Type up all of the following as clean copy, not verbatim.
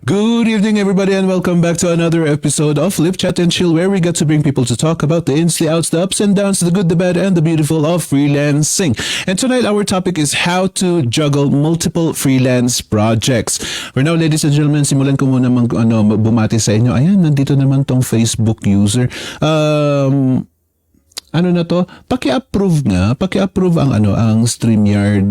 Good evening, everybody, and welcome back to another episode of Flip Chat and Chill, where we get to bring people to talk about the ins, the outs, the ups and downs, the good, the bad, and the beautiful of freelancing. And tonight, our topic is how to juggle multiple freelance projects. For now, ladies and gentlemen, simulan ko muna bumati sa inyo. Ayan, nandito naman tong Facebook user. Ano na to? Paki-approve ang StreamYard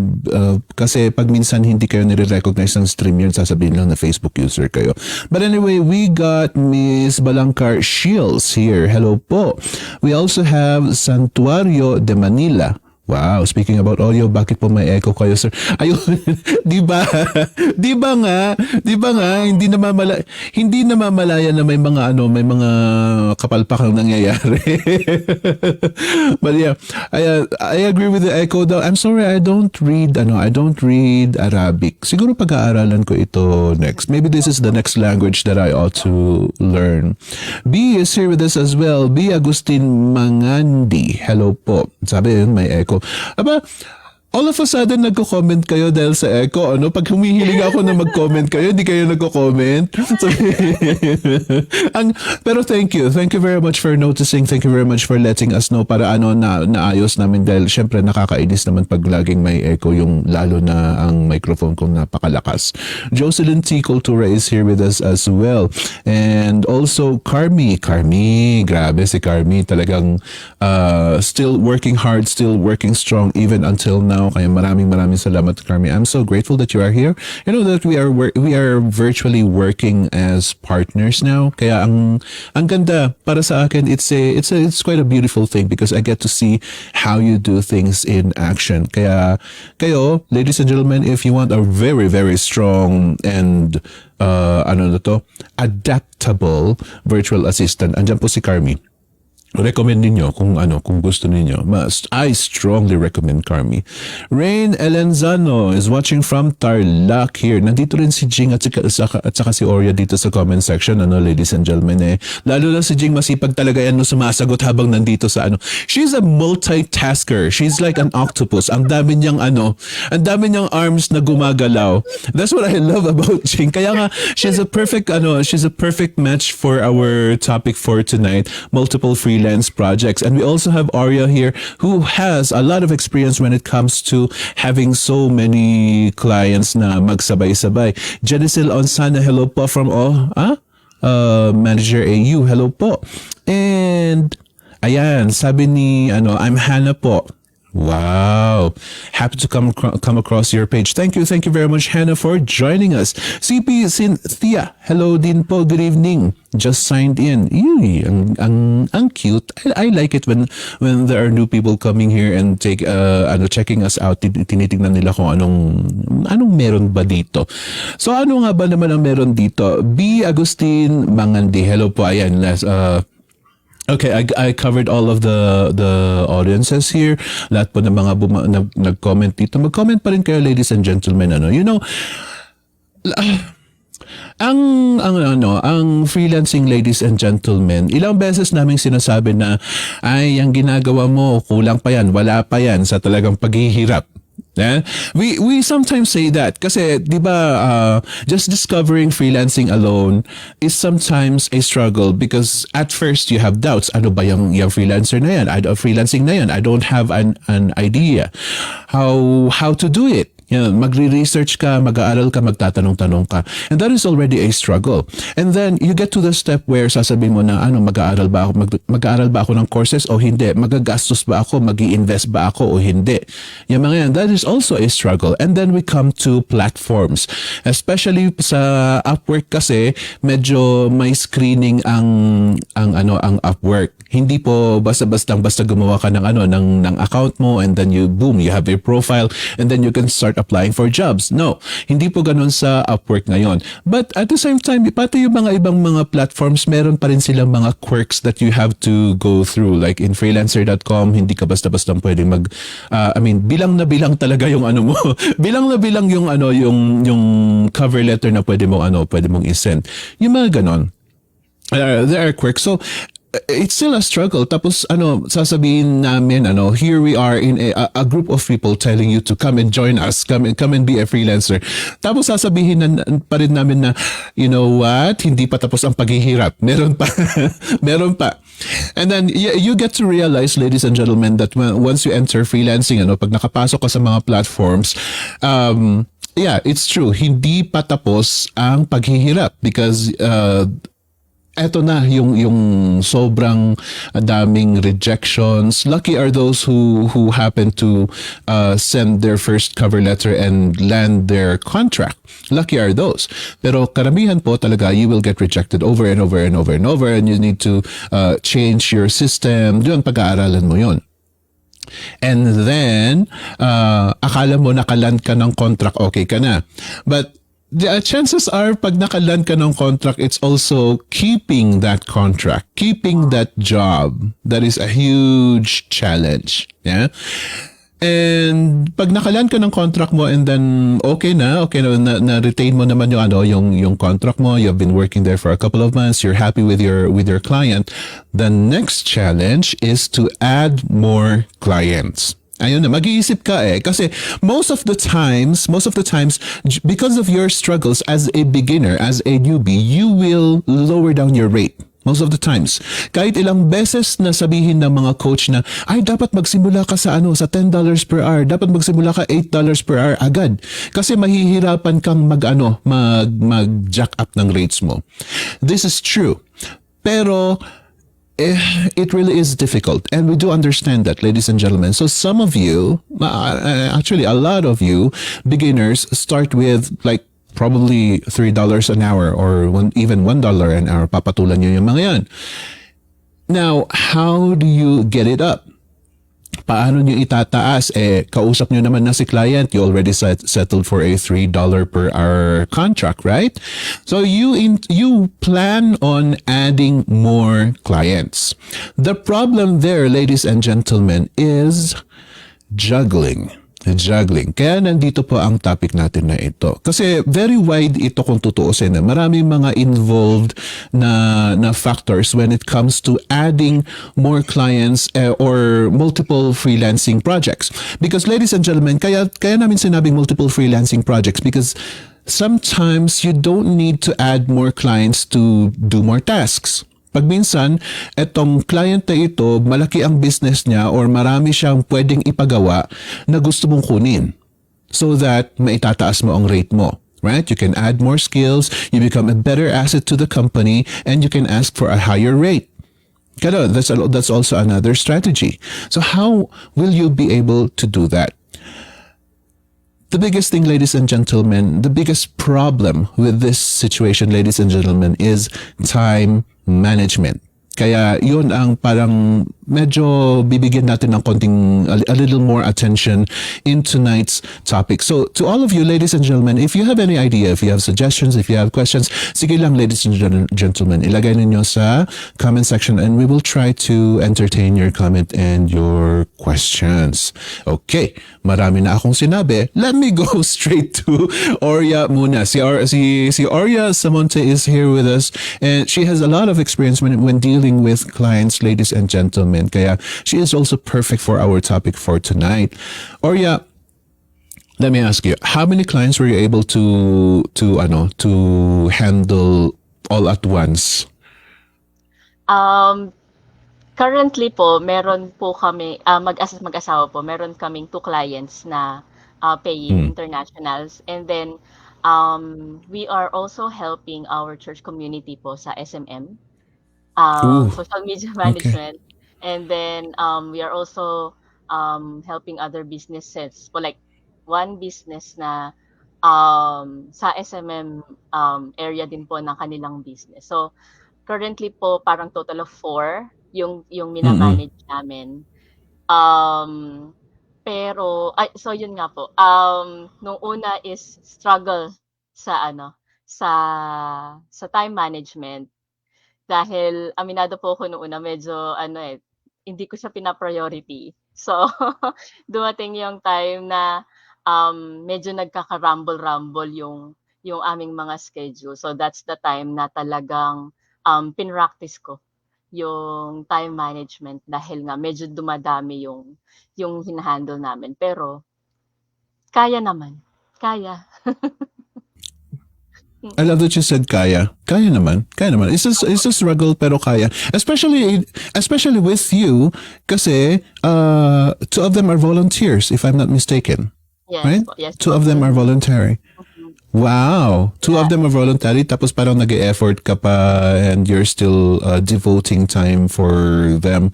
kasi pag minsan hindi kayo nire-recognize ng StreamYard, sasabihin lang na Facebook user kayo. But anyway, we got Miss Balangcar Shields here. Hello po. We also have Santuario de Manila. Wow, speaking about audio, bakit po may echo kayo, sir? Ayun, di ba nga, hindi namamalaya na may mga kapalpakang nangyayari. But yeah, I agree with the echo though. I'm sorry, I don't read Arabic. Siguro pag-aaralan ko ito next. Maybe this is the next language that I ought to learn. B is here with us as well. B Agustin Mangandi. Hello po. Sabi yun, may echo. Aba, all of a sudden nagko-comment kayo dahil sa echo, ano? Pag humihiling ako na mag-comment kayo, hindi kayo nagko-comment. So, pero thank you very much for noticing. Thank you very much for letting us know para naayos namin dahil syempre nakakainis naman pag laging may echo, yung lalo na ang microphone kong napakalakas. Jocelyn T. Cultura is here with us as well. And also Carmi, grabe si Carmi, talagang still working hard, still working strong even until now. Kaya maraming salamat, Carmi. I'm so grateful that you are here. You know that we are virtually working as partners now. Kaya ang ganda para sa akin. It's quite a beautiful thing because I get to see how you do things in action. Kaya kayo, ladies and gentlemen, if you want a very very strong and adaptable virtual assistant, andyan po si Carmi. Recommend ninyo kung gusto ninyo. I strongly recommend Carmi. Rain Elenzano is watching from Tarlac here. Nandito rin si Jing at saka si Oria dito sa comment section, ladies and gentlemen. Lalo na si Jing, masipag talaga yan, sumasagot habang nandito sa She's a multitasker. She's like an octopus. Ang dami niyang arms na gumagalaw. That's what I love about Jing. Kaya nga, she's a perfect match for our topic for tonight, multiple freelance projects. And we also have Arya here who has a lot of experience when it comes to having so many clients na magsabay-sabay. Genicel Onsana, hello po from Manager AU, hello po. And ayan, sabi ni I'm Hannah po. Wow. Happy to come across your page. Thank you very much, Hannah, for joining us. CP Cynthia, hello din po. Good evening. Just signed in. Ew, ang cute. I like it when there are new people coming here and checking us out. Tinitingnan nila kung anong meron ba dito. So ano nga ba naman ang meron dito? B Agustin Mangandi, hello po. Ayan, okay, I covered all of the audiences here. Lahat po ng mga nag-comment dito. Mag-comment pa rin kayo, ladies and gentlemen. Ang freelancing, ladies and gentlemen, ilang beses naming sinasabi na ang ginagawa mo, kulang pa yan, wala pa yan sa talagang paghihirap. Yeah? We sometimes say that kasi di ba just discovering freelancing alone is sometimes a struggle because at first you have doubts. Ano ba yung freelancer na yan? Freelancing na yan? I don't have an idea how to do it. Magre-research ka, mag-aaral ka, magtatanong-tanong ka. And that is already a struggle. And then you get to the step where sasabihin mo na mag-aaral ba ako ng courses o hindi? Magagastos ba ako? Mag-i-invest ba ako o hindi? Yung mga yan, that is also a struggle. And then we come to platforms. Especially sa Upwork kasi medyo may screening ang Upwork. Hindi po basta gumawa ka ng account mo and then you have a profile and then you can start applying for jobs. No, hindi po ganun sa Upwork ngayon. But at the same time, pati yung mga ibang mga platforms, meron pa rin silang mga quirks that you have to go through. Like in freelancer.com, hindi ka basta-basta pwedeng bilang na bilang talaga yung ano mo. Bilang na bilang yung yung cover letter na pwede mong i-send. Yung mga ganon. There are quirks. So, it's still a struggle. Tapos sasabihin namin here we are in a group of people telling you to come and join us, come and be a freelancer. Tapos sasabihin pa rin namin na, you know what, hindi pa tapos ang paghihirap. Meron pa. Meron pa. And then you get to realize, ladies and gentlemen, that once you enter freelancing, pag nakapasok ka sa mga platforms, yeah, it's true. Hindi pa tapos ang paghihirap because eto na yung sobrang daming rejections. Lucky are those who happen to send their first cover letter and land their contract. Lucky are those. Pero karamihan po talaga, you will get rejected over and over and over and over, and you need to change your system. Yun, pag-aaralan mo yun. And then, akala mo nakaland ka ng contract, okay ka na. But the chances are, pag nakaland ka ng contract, it's also keeping that contract, keeping that job. That is a huge challenge. Yeah? And pag nakaland ka ng contract mo and then okay na retain mo naman yung contract mo, you've been working there for a couple of months, you're happy with your client, the next challenge is to add more clients. Ayun na, mag-iisip ka kasi most of the times, because of your struggles as a beginner, as a newbie, you will lower down your rate. Most of the times. Kahit ilang beses na sabihin ng mga coach na, ay, dapat magsimula ka sa sa $10 per hour. Dapat magsimula ka $8 per hour agad. Kasi mahihirapan kang mag-jack up ng rates mo. This is true. Pero, it really is difficult, and we do understand that, ladies and gentlemen. So some of you, actually a lot of you beginners, start with like probably $3 an hour or even $1 an hour. Papatulan nyo yung mga yan. Now, how do you get it up? Paano nyo itataas? Kausap nyo naman na si client. You already settled for a $3 per hour contract, right? So you plan on adding more clients. The problem there, ladies and gentlemen, is juggling. Kaya nandito po ang topic natin na ito. Kasi very wide ito kung tutuusin. Maraming mga involved na factors when it comes to adding more clients or multiple freelancing projects. Because ladies and gentlemen, kaya namin sinabing multiple freelancing projects because sometimes you don't need to add more clients to do more tasks. Pag minsan, etong client na ito, malaki ang business niya or marami siyang pwedeng ipagawa na gusto mong kunin so that maitataas mo ang rate mo. Right? You can add more skills, you become a better asset to the company, and you can ask for a higher rate. That's also another strategy. So how will you be able to do that? The biggest thing, ladies and gentlemen, the biggest problem with this situation, ladies and gentlemen, is time management. Kaya yun ang parang medyo bibigyan natin ng konting a little more attention in tonight's topic. So to all of you, ladies and gentlemen, if you have any idea, if you have suggestions, if you have questions, sige lang, ladies and gentlemen, ilagay ninyo sa comment section and we will try to entertain your comment and your questions. Okay, marami na akong sinabi. Let me go straight to Orya muna. Si Orya Samonte is here with us and she has a lot of experience when dealing with clients, ladies and gentlemen. Kaya she is also perfect for our topic for tonight. Orya, let me ask you, how many clients were you able to handle all at once? Currently po, meron po kami, mag-asawa po, meron kaming 2 clients na paying internationals. And then, we are also helping our church community po sa SMM, social media Okay. management. And then, we are also helping other businesses po, like one business na sa SMM area din po ng kanilang business. So, currently po, parang total of 4 yung Mm-mm. minamanage namin. Um, Pero so yun nga po, nung una is struggle sa ano, sa time management. Dahil aminado po ako nung una medyo ano, hindi ko siya pina-priority. So, dumating yung time na, medyo nagkaka-rumble-rumble yung aming mga schedule. So, that's the time na talagang, pinractice ko yung time management dahil nga medyo dumadami yung hina-handle namin. Pero kaya naman, kaya. I love that you said kaya. Kaya naman. Kaya naman. It's a struggle pero kaya. Especially with you kasi two of them are volunteers if I'm not mistaken. Yes Right? po, yes Two po. of them are voluntary. Mhm. Wow. Two of Yeah. them are voluntary tapos parang nag-e-effort ka pa and you're still devoting time for them.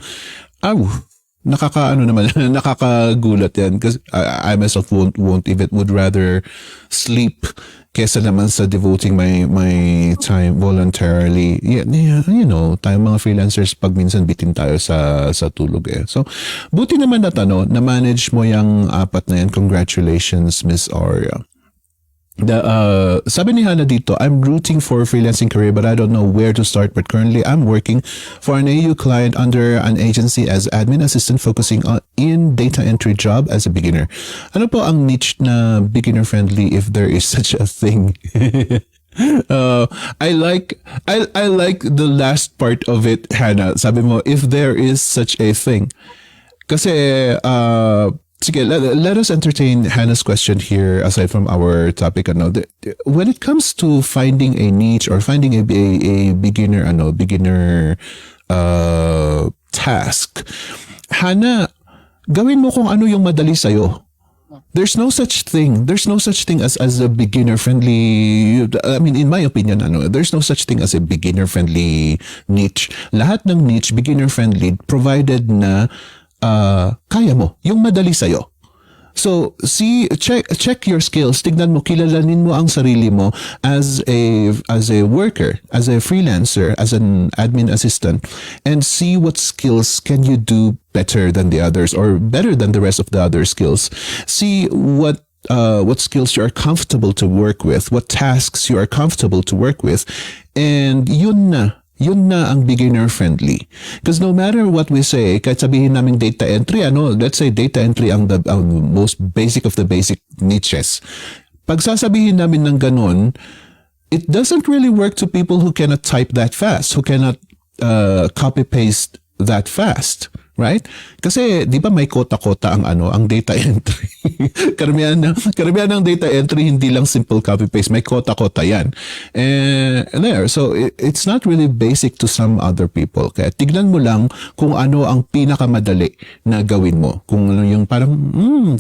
Nakakaano naman, nakakagulat yan kasi I myself won't even would rather sleep kesa naman sa devoting my time voluntarily. Yeah, you know, tayong mga freelancers pag minsan bitin tayo sa tulog eh. So, buti naman na manage mo yung apat na yan. Congratulations, Miss Aria. Sabi ni Hannah dito, I'm rooting for a freelancing career but I don't know where to start. But currently, I'm working for an AU client under an agency as admin assistant focusing on in data entry job as a beginner. Ano po ang niche na beginner friendly if there is such a thing? I like the last part of it, Hannah. Sabi mo, if there is such a thing. Kasi, sige, let us entertain Hannah's question here aside from our topic. When it comes to finding a niche or finding a beginner task, Hannah, gawin mo kung ano yung madali sa'yo. There's no such thing. There's no such thing as a beginner friendly. I mean, in my opinion, there's no such thing as a beginner friendly niche. Lahat ng niche beginner friendly provided na kaya mo, yung madali sa'yo. So, check your skills. Tignan mo, kilalanin mo ang sarili mo as a worker, as a freelancer, as an admin assistant, and see what skills can you do better than the others or better than the rest of the other skills. See what skills you are comfortable to work with, what tasks you are comfortable to work with, and yun na ang beginner friendly. Because no matter what we say, kahit sabihin namin data entry, let's say data entry ang most basic of the basic niches. Pag sasabihin namin ng ganun, it doesn't really work to people who cannot type that fast, who cannot copy paste that fast. Right? Kasi, di ba may kota-kota ang data entry. karamihan ng data entry, hindi lang simple copy-paste. May kota-kota yan. And there. So, it's not really basic to some other people. Kaya tignan mo lang kung ano ang pinakamadali na gawin mo. Kung yung parang,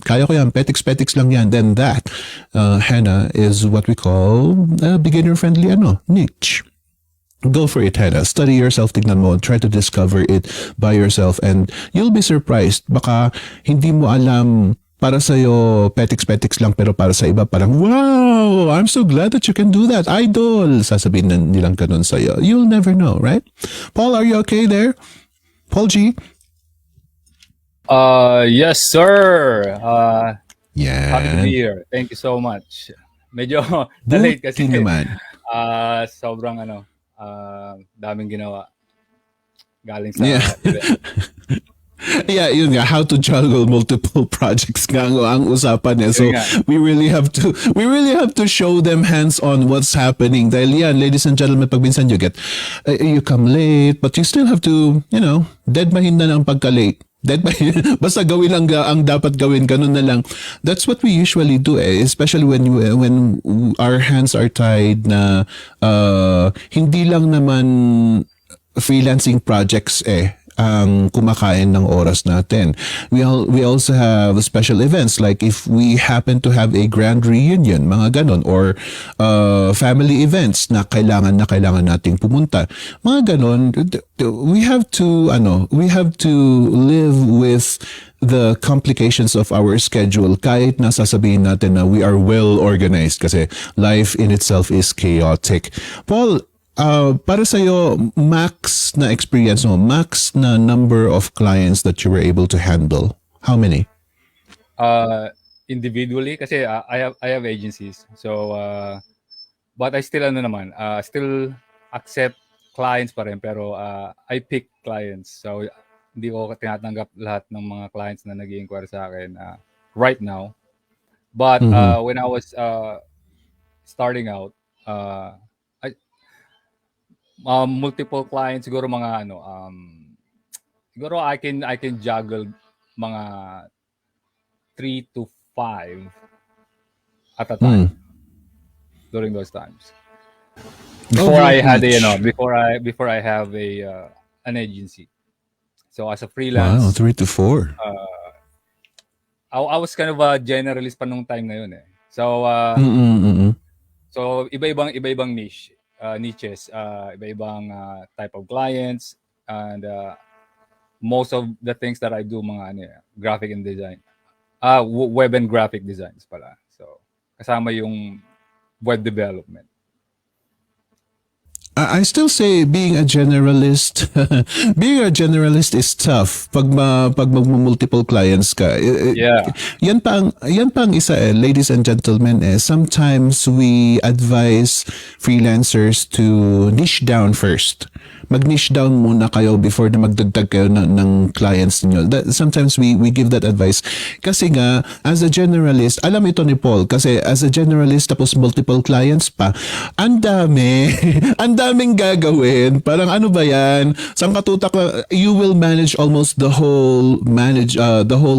kaya ko yan, petiks-petiks lang yan. Then that, Hannah, is what we call beginner-friendly niche. Go for it, Hannah. Study yourself, tignan mo, try to discover it by yourself and you'll be surprised. Baka hindi mo alam para sa'yo petiks-petiks lang pero para sa iba parang, wow, I'm so glad that you can do that. Idol! Sasabihin na nilang ganun sa'yo. You'll never know, right? Paul, are you okay there? Paul G? Yes, sir. Yeah. Happy to be here. Thank you so much. Medyo na-late kasi Buti naman. sobrang daming ginawa galing sa Yeah. event. Yeah, yun nga, how to juggle multiple projects nga ang usapan eh. So Yun nga. we really have to show them hands on what's happening. Dahil yan, ladies and gentlemen, pag minsan you come late, but you still have to, deadmahin na ng pagka-late. Basta gawin lang ang dapat gawin, ganun na lang. That's what we usually do especially when our hands are tied na hindi lang naman freelancing projects ang kumakain ng oras natin. We also have special events like if we happen to have a grand reunion, mga ganon, or family events na kailangan nating pumunta. Mga ganon, we have to live with the complications of our schedule kahit na sasabihin natin na we are well organized kasi life in itself is chaotic. Paul, para sa'yo, max na experience mo, max na number of clients that you were able to handle, how many? individually kasi I have agencies. So but I still still accept clients pa rin pero I pick clients. So hindi ko tinatanggap lahat ng mga clients na nag-i-inquire sa akin right now. But Mhm. when I was starting out, I, multiple clients siguro mga siguro I can juggle mga 3 to 5 at a Mm. time during those times. Before Over I had each. before I have an agency. So as a Wow, freelance, 3 to 4. I was kind of a generalist pa nung time na yun eh. So Mm, mm. iba-ibang niches, iba-ibang type of clients, and most of the things that I do mga graphic and design. Web and graphic designs pala. So kasama yung web development. I still say being a generalist, being a generalist is tough pag multiple clients ka. Yeah. Yan pa ang isa ladies and gentlemen sometimes we advise freelancers to niche down first. Mag-niche down muna kayo before na magdagdag kayo ng clients niyo. Sometimes we give that advice. Kasi nga, as a generalist, alam ito ni Paul, kasi as a generalist tapos multiple clients pa, ang dami, ang daming gagawin. Parang ano ba yan? Sang katutak you will manage almost the whole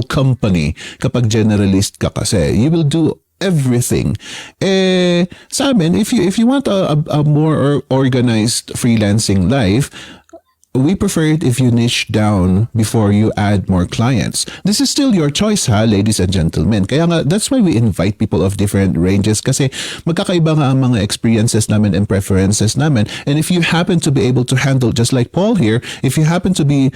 company kapag generalist ka kasi. You will do everything. Sa amin, if you want a more organized freelancing life, we prefer it if you niche down before you add more clients. This is still your choice ha, ladies and gentlemen. Kaya nga, that's why we invite people of different ranges kasi magkakaiba nga ang mga experiences namin and preferences namin. And if you happen to be able to handle, just like Paul here, if you happen to be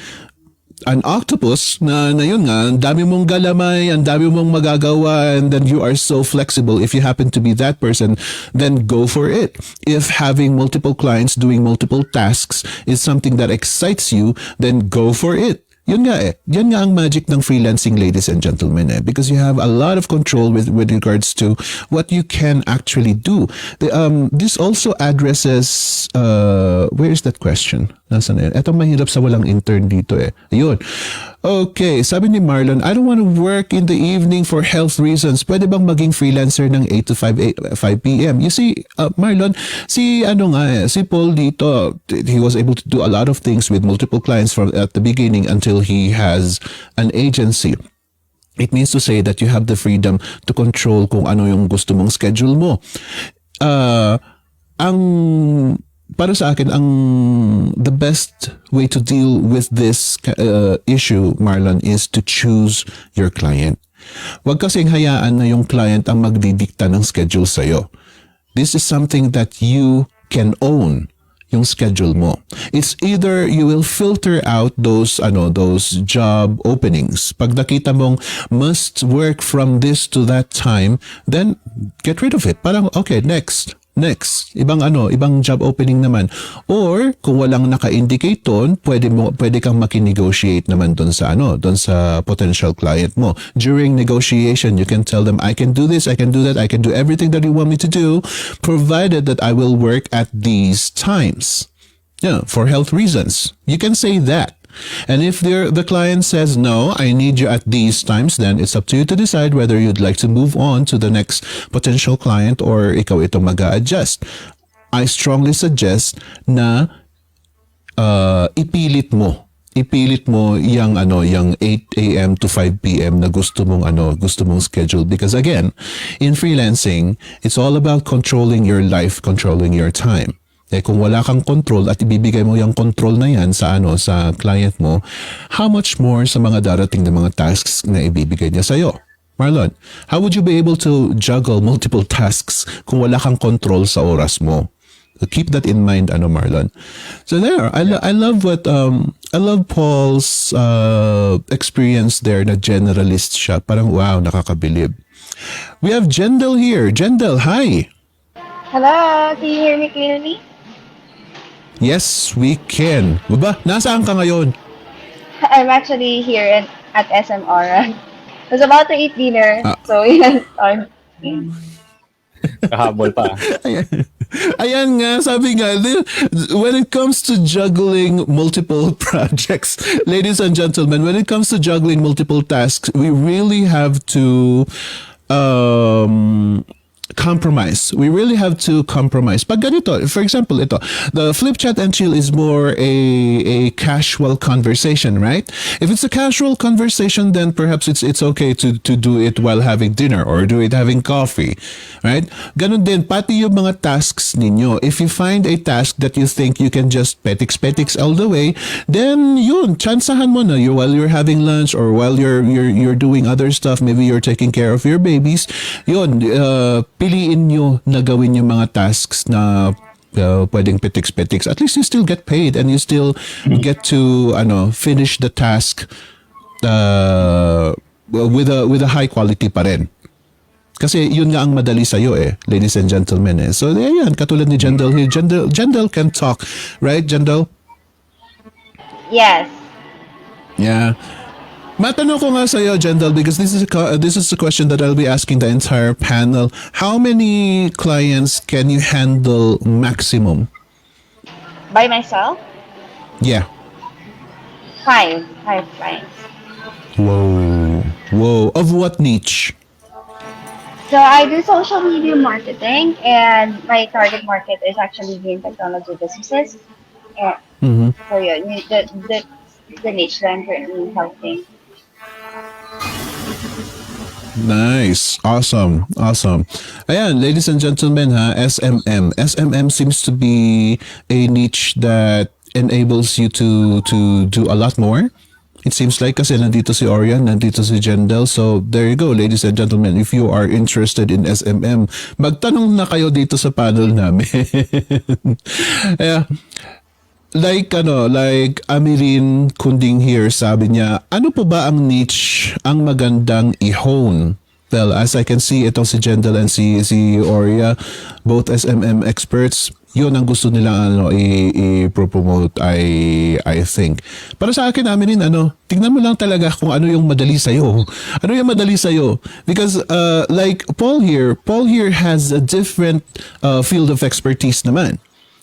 an octopus na yun nga, ang dami mong galamay, ang dami mong magagawa, and then you are so flexible. If you happen to be that person, then go for it. If having multiple clients doing multiple tasks is something that excites you, then go for it. Yun nga Yan nga ang magic ng freelancing, ladies and gentlemen because you have a lot of control with regards to what you can actually do. This also addresses, where is that question? Nasaan na yan? Etong mahirap sa walang intern dito Ayun. Okay, sabi ni Marlon, I don't want to work in the evening for health reasons. Pwede bang maging freelancer ng 8 to 5 p.m.? You see, Marlon, si Paul dito, he was able to do a lot of things with multiple clients from at the beginning until he has an agency. It means to say that you have the freedom to control kung ano yung gusto mong schedule mo. Para sa akin, the best way to deal with this issue, Marlon, is to choose your client. Huwag kasing hayaan na yung client ang magdidikta ng schedule sa'yo. This is something that you can own, yung schedule mo. It's either you will filter out those job openings. Pag nakita mong must work from this to that time, then get rid of it. Parang, okay, next, ibang job opening naman. Or kung walang naka-indicate doon, pwede kang maki-negotiate naman doon sa potential client mo. During negotiation, you can tell them, I can do this, I can do that, I can do everything that you want me to do, provided that I will work at these times. Yeah, for health reasons. You can say that. And if the client says, no, I need you at these times, then it's up to you to decide whether you'd like to move on to the next potential client or ikaw ito mag-a-adjust. I strongly suggest na ipilit mo yung 8 a.m. to 5 p.m. na gusto mong schedule, because again, in freelancing, it's all about controlling your life, controlling your time. Kung wala kang control at ibibigay mo yung control na yan sa client mo, how much more sa mga darating na mga tasks na ibibigay niya sa'yo? Marlon, how would you be able to juggle multiple tasks kung wala kang control sa oras mo? So keep that in mind, Marlon. So there, I love Paul's experience there na generalist siya. Parang wow, nakakabilib. We have Jendel here. Jendel, hi. Hello, can you hear me clearly? Yes, we can. Baba, nasaan ka ngayon? I'm actually here at SM Aura. Was about to eat dinner. Ah, So, yes. Kahabol pa. ayan. Ayan nga, sabi nga, when it comes to juggling multiple projects, ladies and gentlemen, when it comes to juggling multiple tasks, we really have to um, compromise. We really have to compromise. Pag ganito, for example, ito, the flip chat and chill is more a casual conversation, right? If it's a casual conversation, then perhaps it's okay to do it while having dinner or do it having coffee, right? Ganun din, pati yung mga tasks ninyo. If you find a task that you think you can just petiks all the way, then yun, chansahan mo na while you're having lunch or while you're doing other stuff, maybe you're taking care of your babies, yun, piliin nyo na gawin yung mga tasks na pwedeng petiks. At least you still get paid and you still get to finish the task with a high quality pa rin. Kasi yun nga ang madali sa'yo ladies and gentlemen So ayan, katulad ni Jendel here. Jendel can talk, right, Jendel? Yes. Yeah. Matanong ko nga sa'yo, Jendel, because this is a question that I'll be asking the entire panel. How many clients can you handle maximum? By myself? Yeah. 5 clients. Whoa. Of what niche? So I do social media marketing, and my target market is actually green technology businesses. And Mm-hmm. so yeah, the niche that I'm currently helping. Nice. Awesome. Ayan, ladies and gentlemen, SMM. SMM seems to be a niche that enables you to do a lot more. It seems like kasi nandito si Orion, nandito si Jendel. So there you go, ladies and gentlemen. If you are interested in SMM, magtanong na kayo dito sa panel namin. Yeah. Like Amirin Kunding here, sabi niya, ano pa ba ang niche ang magandang i-hone? Well, as I can see, itong si Jendel and si Oria, both SMM experts, yun ang gusto nilang i-promote, I think. Para sa akin, Amirin, tingnan mo lang talaga kung ano yung madali sa'yo. Ano yung madali sa'yo? Because like Paul here has a different field of expertise naman.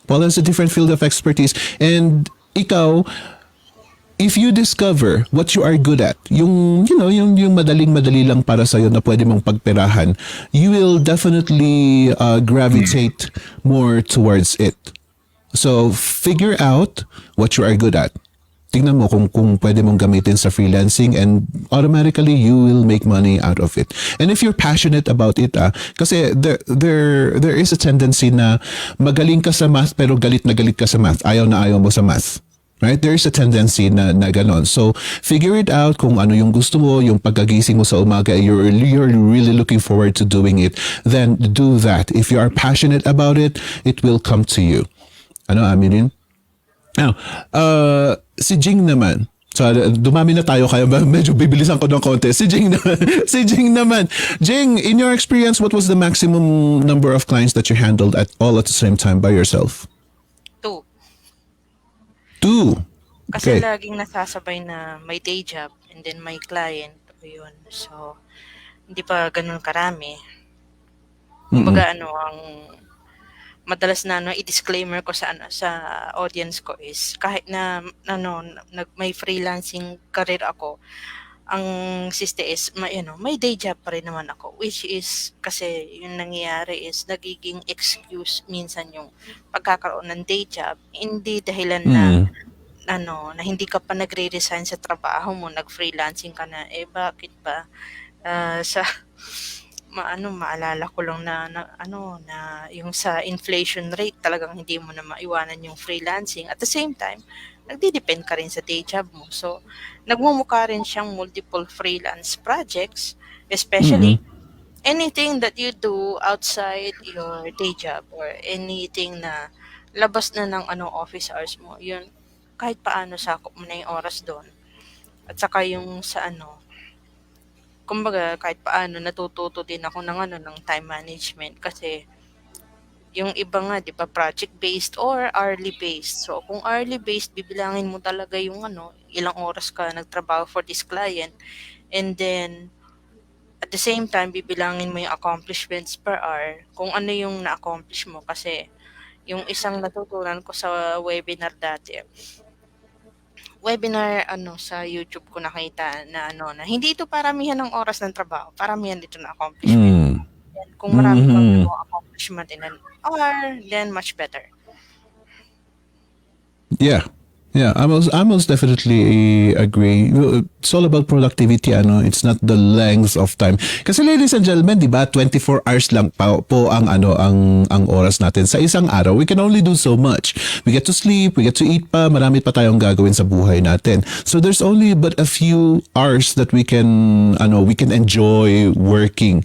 Paul has a different field of expertise. And ikaw, if you discover what you are good at, yung madaling-madali lang para sa'yo na pwede mong pagperahan, you will definitely gravitate more towards it. So, figure out what you are good at. Tingnan mo kung pwede mong gamitin sa freelancing, and automatically you will make money out of it. And if you're passionate about it, kasi there is a tendency na magaling ka sa math pero galit na galit ka sa math. Ayaw na ayaw mo sa math. Right? There is a tendency na ganon. So, figure it out kung ano yung gusto mo, yung pagkagising mo sa umaga, you're really looking forward to doing it, then do that. If you are passionate about it, it will come to you. Aminin? Now, si Jing naman. So, dumami na tayo kaya medyo bibilisan ko ng konti. Si Jing naman. Jing, in your experience, what was the maximum number of clients that you handled all at the same time by yourself? 2. 2. Kasi Okay. laging nasasabay na may day job and then may client. Yun. So, hindi pa ganun karami. Kumbaga ang madalas na i-disclaimer ko sa audience ko is kahit na may freelancing career ako, ang siste is may day job pa rin naman ako, which is kasi yung nangyayari is nagiging excuse minsan yung pagkakaroon ng day job, hindi dahilan na na hindi ka pa nagre-resign sa trabaho mo, nag-freelancing ka na, bakit ba sa maalala ko lang na yung sa inflation rate talagang hindi mo na maiwanan yung freelancing. At the same time, nagdi-depend ka rin sa day job mo. So, nagmumukha rin siyang multiple freelance projects, especially anything that you do outside your day job or anything na labas na ng office hours mo. Yun, kahit paano sakop mo na yung oras doon. At saka yung sa kumbaga kahit paano natututo din ako ng time management kasi yung iba nga 'di ba project based or hourly based. So kung hourly based bibilangin mo talaga yung ilang oras ka nagtrabaho for this client, and then At the same time, bibilangin mo yung accomplishments per hour kung ano yung na-accomplish mo. Kasi yung isang natutunan ko sa webinar dati, webinar sa YouTube ko nakita na na hindi ito paramihan ng oras ng trabaho, paramihan dito ng accomplishment. Mm. Then, kung marami kang Mhm. accomplishment in an hour, then much better. Yeah. Yeah, I most definitely agree. It's all about productivity, ano. It's not the length of time. Kasi ladies and gentlemen, 'di ba, 24 hours lang po ang ang oras natin sa isang araw. We can only do so much. We get to sleep, we get to eat pa, marami pa tayong gagawin sa buhay natin. So there's only but a few hours that we can enjoy working.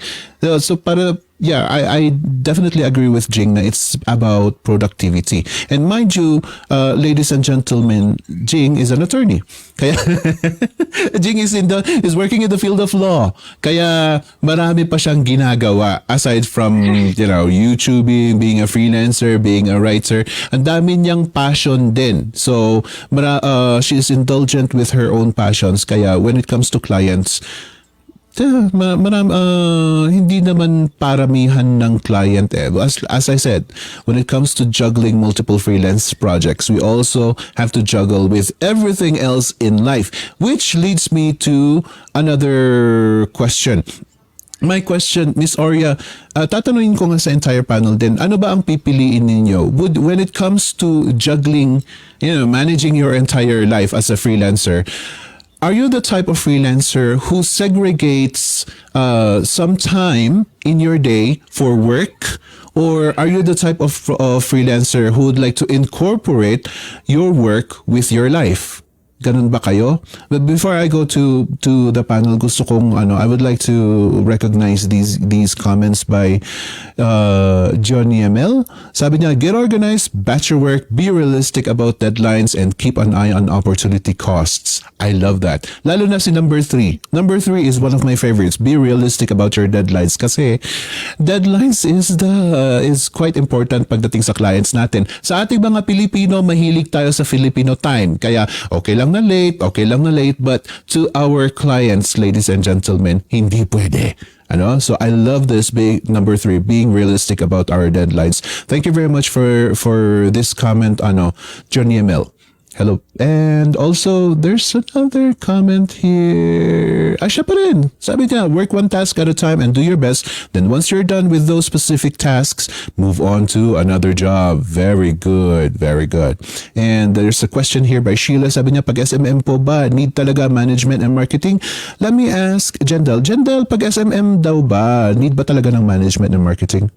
So para yeah, I definitely agree with Jing na it's about productivity. And mind you, ladies and gentlemen, Jing is an attorney. Kaya Jing is working in the field of law. Kaya marami pa siyang ginagawa aside from, YouTubing, being a freelancer, being a writer. Ang dami niyang passion din. So, she is indulgent with her own passions. Kaya when it comes to clients, hindi naman paramihan ng client eh. As I said, when it comes to juggling multiple freelance projects, we also have to juggle with everything else in life, which leads me to another question. My question, Miss Oria, tatanungin ko nga sa entire panel din, ano ba ang pipiliin ninyo? When it comes to juggling, managing your entire life as a freelancer, are you the type of freelancer who segregates some time in your day for work? Or are you the type of freelancer who would like to incorporate your work with your life? Ganun ba kayo? But before I go to the panel, gusto kong I would like to recognize these comments by Johnny ML. Sabi niya, get organized, batch your work, be realistic about deadlines, and keep an eye on opportunity costs. I love that. Lalo na si number 3. Number 3 is one of my favorites. Be realistic about your deadlines kasi deadlines is quite important pagdating sa clients natin. Sa ating mga Pilipino, mahilig tayo sa Filipino time. Kaya okay lang na late, but to our clients, ladies and gentlemen, hindi pwede. So I love this big number 3, being realistic about our deadlines. Thank you very much for this comment, Johnny ML. Hello. And also, there's another comment here. Siya pa rin. Sabi niya, work one task at a time and do your best. Then once you're done with those specific tasks, move on to another job. Very good. Very good. And there's a question here by Sheila. Sabi niya, pag SMM po ba, need talaga management and marketing? Let me ask Jendel. Jendel, pag SMM daw ba, need ba talaga ng management and marketing?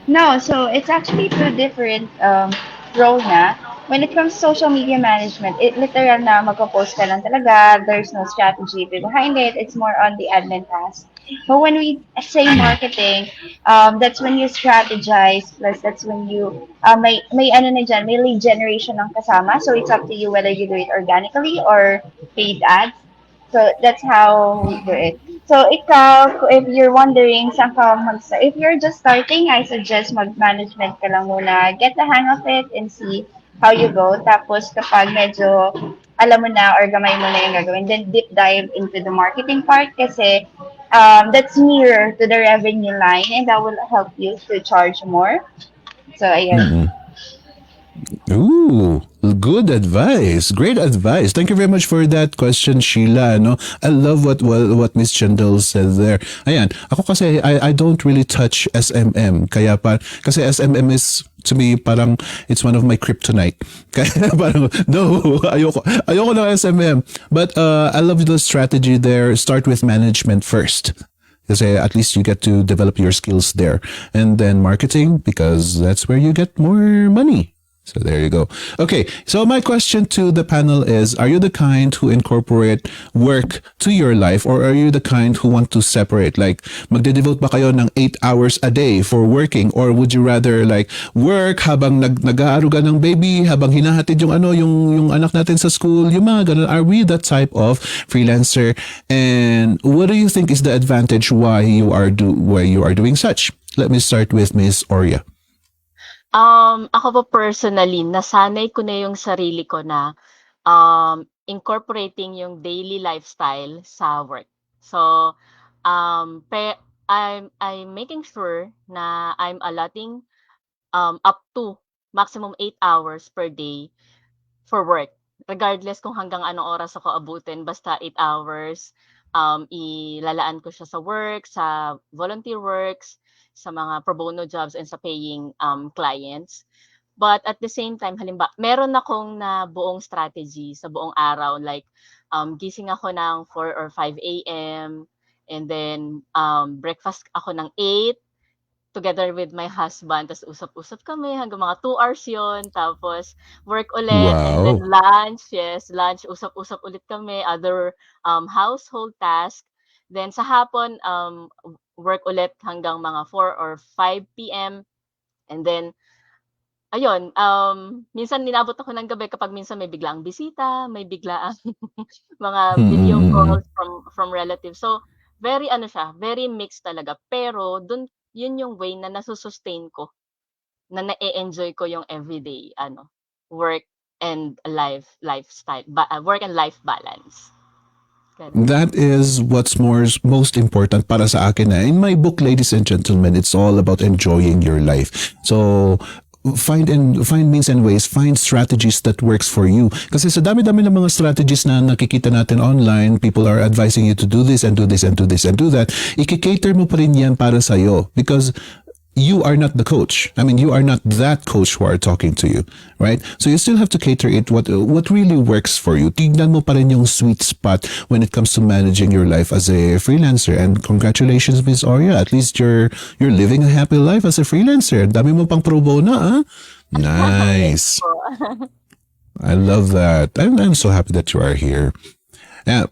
No, so it's actually two different role na. When it comes to social media management, it literal na magpo-post ka lang talaga. There's no strategy behind it. It's more on the admin task. But when we say marketing, that's when you strategize. Plus, that's when you may may lead generation ng kasama. So it's up to you whether you do it organically or paid ads. So that's how we do it. So ikaw, if you're wondering saan ka mag-start, if you're just starting, I suggest mag-management ka lang muna. Get the hang of it and see how you go. Tapos kapag medyo alam mo na or gamay mo na yung gagawin, then deep dive into the marketing part kasi that's nearer to the revenue line and that will help you to charge more. So, ayun. Ooh, good advice. Great advice. Thank you very much for that question, Sheila. I love what Miss Chandel said there. Ayan, ako kasi I don't really touch SMM. Kasi SMM is to me parang it's one of my kryptonite. Kaya parang no, ayoko ng SMM. But I love the strategy there. Start with management first. Kasi at least you get to develop your skills there. And then marketing, because that's where you get more money. So there you go. Okay, so my question to the panel is, are you the kind who incorporate work to your life or are you the kind who want to separate? Like, magde-devote ba kayo ng 8 hours a day for working or would you rather work habang nag-aaruga ng baby, habang hinahatid yung anak natin sa school, yung mga ganun. Are we that type of freelancer? And what do you think is the advantage why you are doing such? Let me start with Miss Oria. Ako po personally, nasanay ko na yung sarili ko na incorporating yung daily lifestyle sa work. So, I'm making sure na I'm allotting up to maximum 8 hours per day for work. Regardless kung hanggang anong oras ako abutin, basta 8 hours, ilalaan ko siya sa work, sa volunteer works, sa mga pro bono jobs, and sa paying clients. But at the same time, meron akong na buong strategy sa buong araw. Like, gising ako ng 4 or 5 a.m. And then, breakfast ako ng 8 together with my husband. Tapos usap-usap kami hanggang mga 2 hours yon. Tapos work ulit and then Wow. lunch. Yes, lunch. Usap-usap ulit kami. Other household task. Then sa hapon, work ulit hanggang mga 4 or 5 p.m. And then, ayun, minsan ninabot ako ng gabi kapag minsan may biglaang bisita, may biglaang mga video Mm-mm. calls from relatives. So, very ano siya, very mixed talaga. Pero yun yung way na nasusustain ko, na na-e-enjoy ko yung everyday ano, work and lifestyle, work and life balance. Ganun. That is what's most important para sa akin. In my book, ladies and gentlemen, it's all about enjoying your life. So, find means and ways, find strategies that works for you. Kasi sa dami-dami ng mga strategies na nakikita natin online, people are advising you to do this and do this and do this and do that. Ikikater mo pa rin yan para sa'yo because you are not the coach. I mean, you are not that coach who are talking to you, right? So you still have to cater it what really works for you. Tignan mo pa rin yung sweet spot when it comes to managing your life as a freelancer. And congratulations, Miss Oria. At least you're living a happy life as a freelancer. Dami mo pang pro bono, ah? Nice. I love that. I'm so happy that you are here.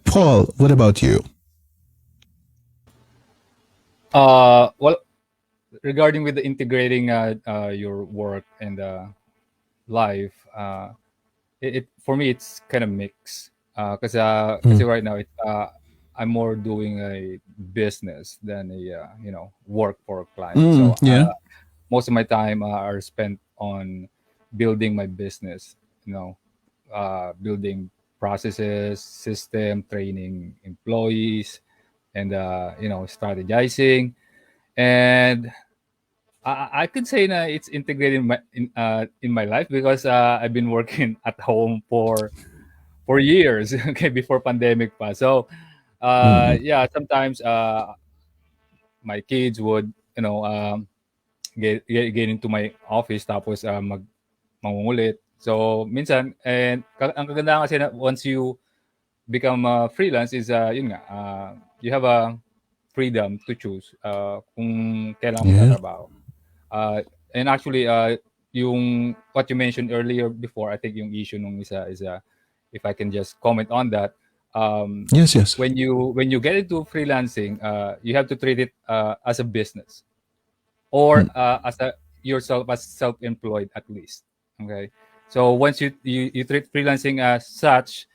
Paul, what about you? Well, regarding with the integrating your work and life, it for me it's kind of mixed because right now I'm more doing a business than a work for a client. So Yeah. most of my time are spent on building my business. Building processes, system, training employees, and strategizing. And I could say na it's integrated in my life because I've been working at home for years, okay, before pandemic pa. So yeah, sometimes my kids would get into my office tapos mangungulit. So minsan, and ang kagandahan kasi na once you become freelance is yun nga, you have a freedom to choose kung kailan mo tatrabaho. And actually, yung what you mentioned earlier before, I think yung issue nung isa is if I can just comment on that. Yes. When you get into freelancing, you have to treat it as a business or yourself as self-employed at least. Okay, so once you treat freelancing as such,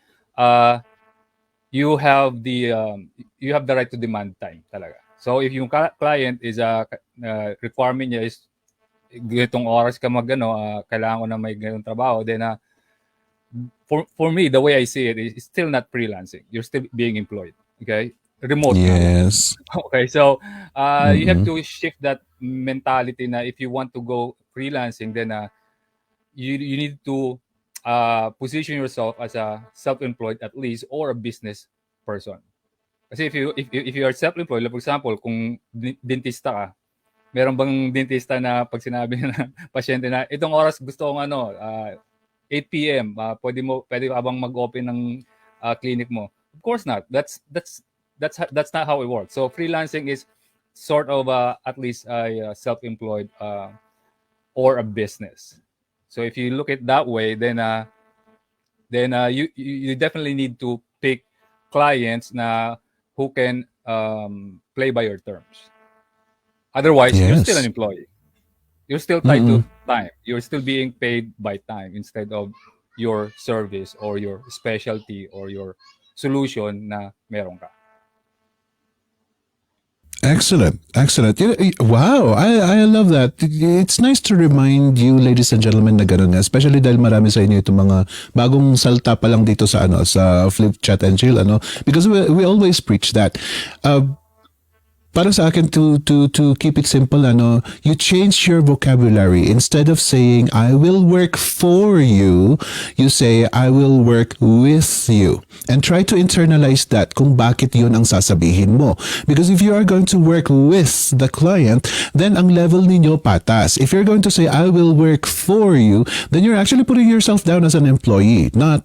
you have the right to demand time talaga. So if yung client is requirement niya is ganitong oras ka kailangan ko na may ganitong trabaho, then for me, the way I see it is still not freelancing. You're still being employed. Okay, remote. Yes. Okay, so you have to shift that mentality na if you want to go freelancing, then you need to position yourself as a self-employed at least or a business person. Kasi if you are self-employed, like for example, kung dentista ka, meron bang dentista na pag sinabi na pasyente na itong oras gusto kong 8 p.m. Pwede ka bang mag-open ng clinic mo? Of course not. That's not how it works. So freelancing is sort of at least a self-employed or a business. So if you look at it that way, then you definitely need to pick clients who can play by your terms. Otherwise, you're still an employee. You're still tied to time. You're still being paid by time instead of your service or your specialty or your solution na meron ka. Excellent. Wow, I love that. It's nice to remind you, ladies and gentlemen, na gano'n nga. Especially dahil marami sa inyo itong mga bagong salta pa lang dito sa Flip Chat and Chill, Because we always preach that. para sa akin, to keep it simple, you change your vocabulary. Instead of saying I will work for you, you say I will work with you, and try to internalize that kung bakit yun ang sasabihin mo. Because if you are going to work with the client, then ang level ninyo patas. If you're going to say I will work for you, then you're actually putting yourself down as an employee, not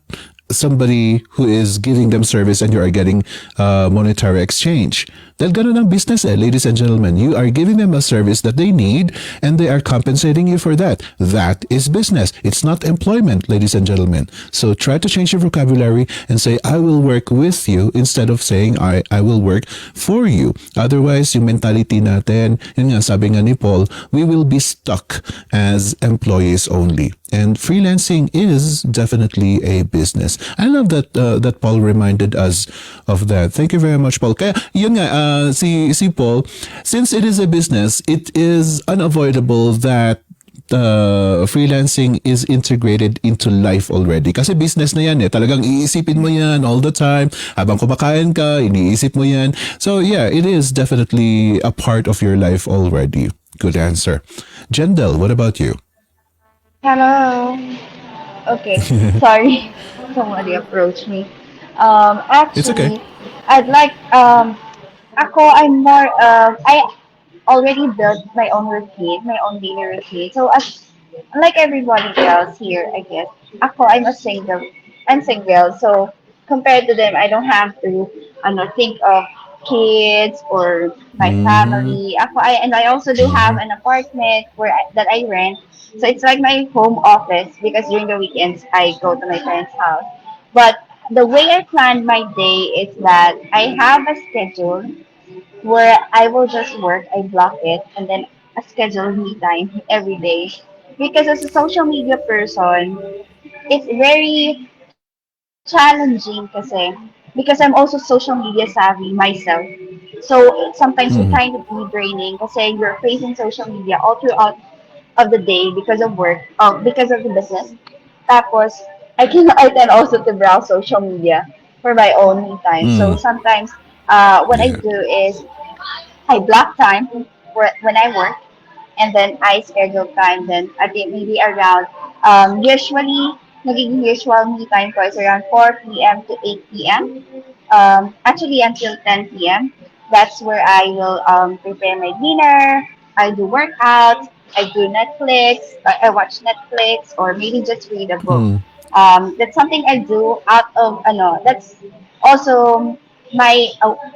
somebody who is giving them service and you are getting monetary exchange. Dahil ganun ang business ladies and gentlemen. You are giving them a service that they need and they are compensating you for that. That is business. It's not employment, ladies and gentlemen. So try to change your vocabulary and say, I will work with you instead of saying, I will work for you. Otherwise, yung mentality natin, yun nga, sabi nga ni Paul, we will be stuck as employees only. And freelancing is definitely a business. I love that that Paul reminded us of that. Thank you very much, Paul. Kaya yun nga, si Paul, since it is a business, it is unavoidable that freelancing is integrated into life already. Kasi business na yan Talagang iisipin mo yan all the time. Habang kumakain ka, iniisip mo yan. So yeah, it is definitely a part of your life already. Good answer. Jendel, what about you? Hello. Okay. Sorry. Somebody approached me. It's okay. Actually, I'd like, I'm more I already built my own routine, my own daily routine. So as like everybody else here, I guess, I'm single. So compared to them, I don't have to, think of kids or my Mm, family. I also do have mhm, an apartment that I rent. So it's like my home office because during the weekends I go to my parents' house. But the way I plan my day is that I have a schedule where I will just work, I block it, and then a schedule me time every day. Because as a social media person, it's very challenging because I'm also social media savvy myself. So sometimes it mhm, kind of be draining kasi you're facing social media all throughout of the day because of work, because of the business. Tapos, I tend also to browse social media for my own me time. So mm, sometimes, what I yeah. do is I block time when I work, and then I schedule time. Then at maybe around, usually, nagiging usual me time ko is around 4 p.m. to 8 p.m. Actually until 10 p.m. That's where I will prepare my dinner. I do workouts. I do Netflix. I watch Netflix or maybe just read a book. Mm, That's something I do out of That's also my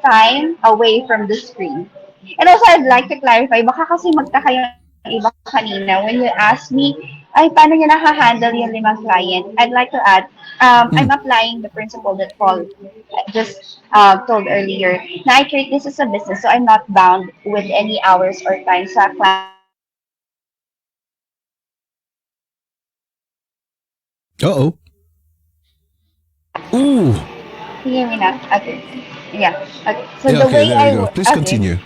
time away from the screen. And also, I'd like to clarify, baka kasi magtaka yung iba kanina when you asked me, ay, paano niya nakahandle yung 5 client? I'd like to add, I'm mm. applying the principle that Paul just told earlier, na I treat this as a business, so I'm not bound with any hours or time sa client ko. So if I have to work from 9 to 5, Uh-oh. can Ooh. you hear me now? Okay. Yeah. Okay. So Yeah, the okay, way there you I go. work, Please okay. continue.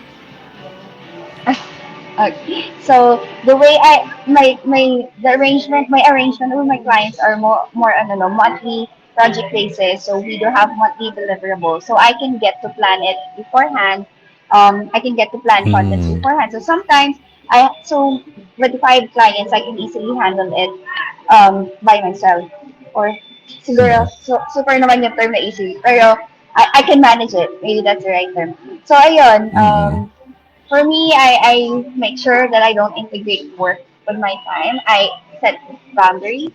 Okay. So the way my arrangement with my clients are more on monthly project basis. So we do have monthly deliverables. So I can get to plan it beforehand. I can get to plan contents Mm, beforehand. So sometimes so with 5 clients I can easily handle it by myself. Or siguro mhm, super naman yung term na easy. Pero I can manage it. Maybe that's the right term. So ayun, mm, for me, I make sure that I don't integrate work with my time. I set boundaries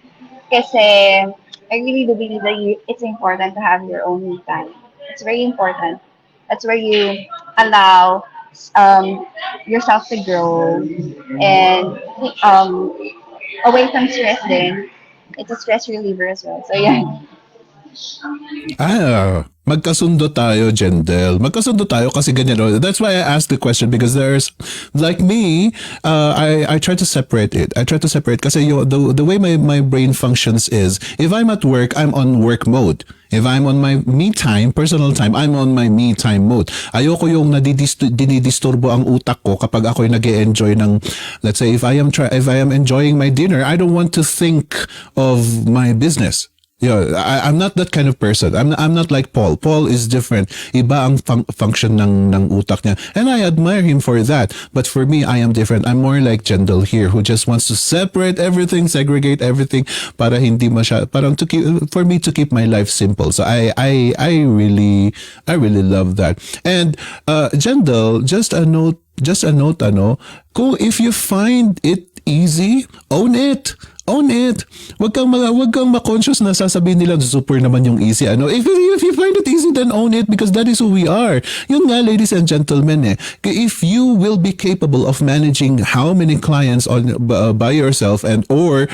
because I really do believe that it's important to have your own me time. It's very important. That's where you allow um, yourself to grow and um, away from stress. Then it's a stress reliever as well. So yeah. magkasundo tayo, Jendel. Magkasundo tayo kasi ganyan. That's why I asked the question because there's, like me, I try to separate it. I try to separate kasi the way my brain functions is, if I'm at work, I'm on work mode. If I'm on my me time, personal time, I'm on my me time mode. Ayoko yung dinidisturbo ang utak ko kapag ako'y nag-e-enjoy ng, let's say, if I am enjoying my dinner, I don't want to think of my business. Yeah, I'm not that kind of person. I'm not like Paul. Paul is different. Iba ang function ng utak niya. And I admire him for that. But for me, I am different. I'm more like Jendel here, who just wants to separate everything, segregate everything para hindi parang for me to keep my life simple. So I really love that. And Jendel, just a note, kung if you find it easy, own it. Own it. Wag kang ma-conscious na sasabihin nila super naman yung easy. If you find it easy, then own it because that is who we are. Yun nga, ladies and gentlemen, if you will be capable of managing how many clients by yourself or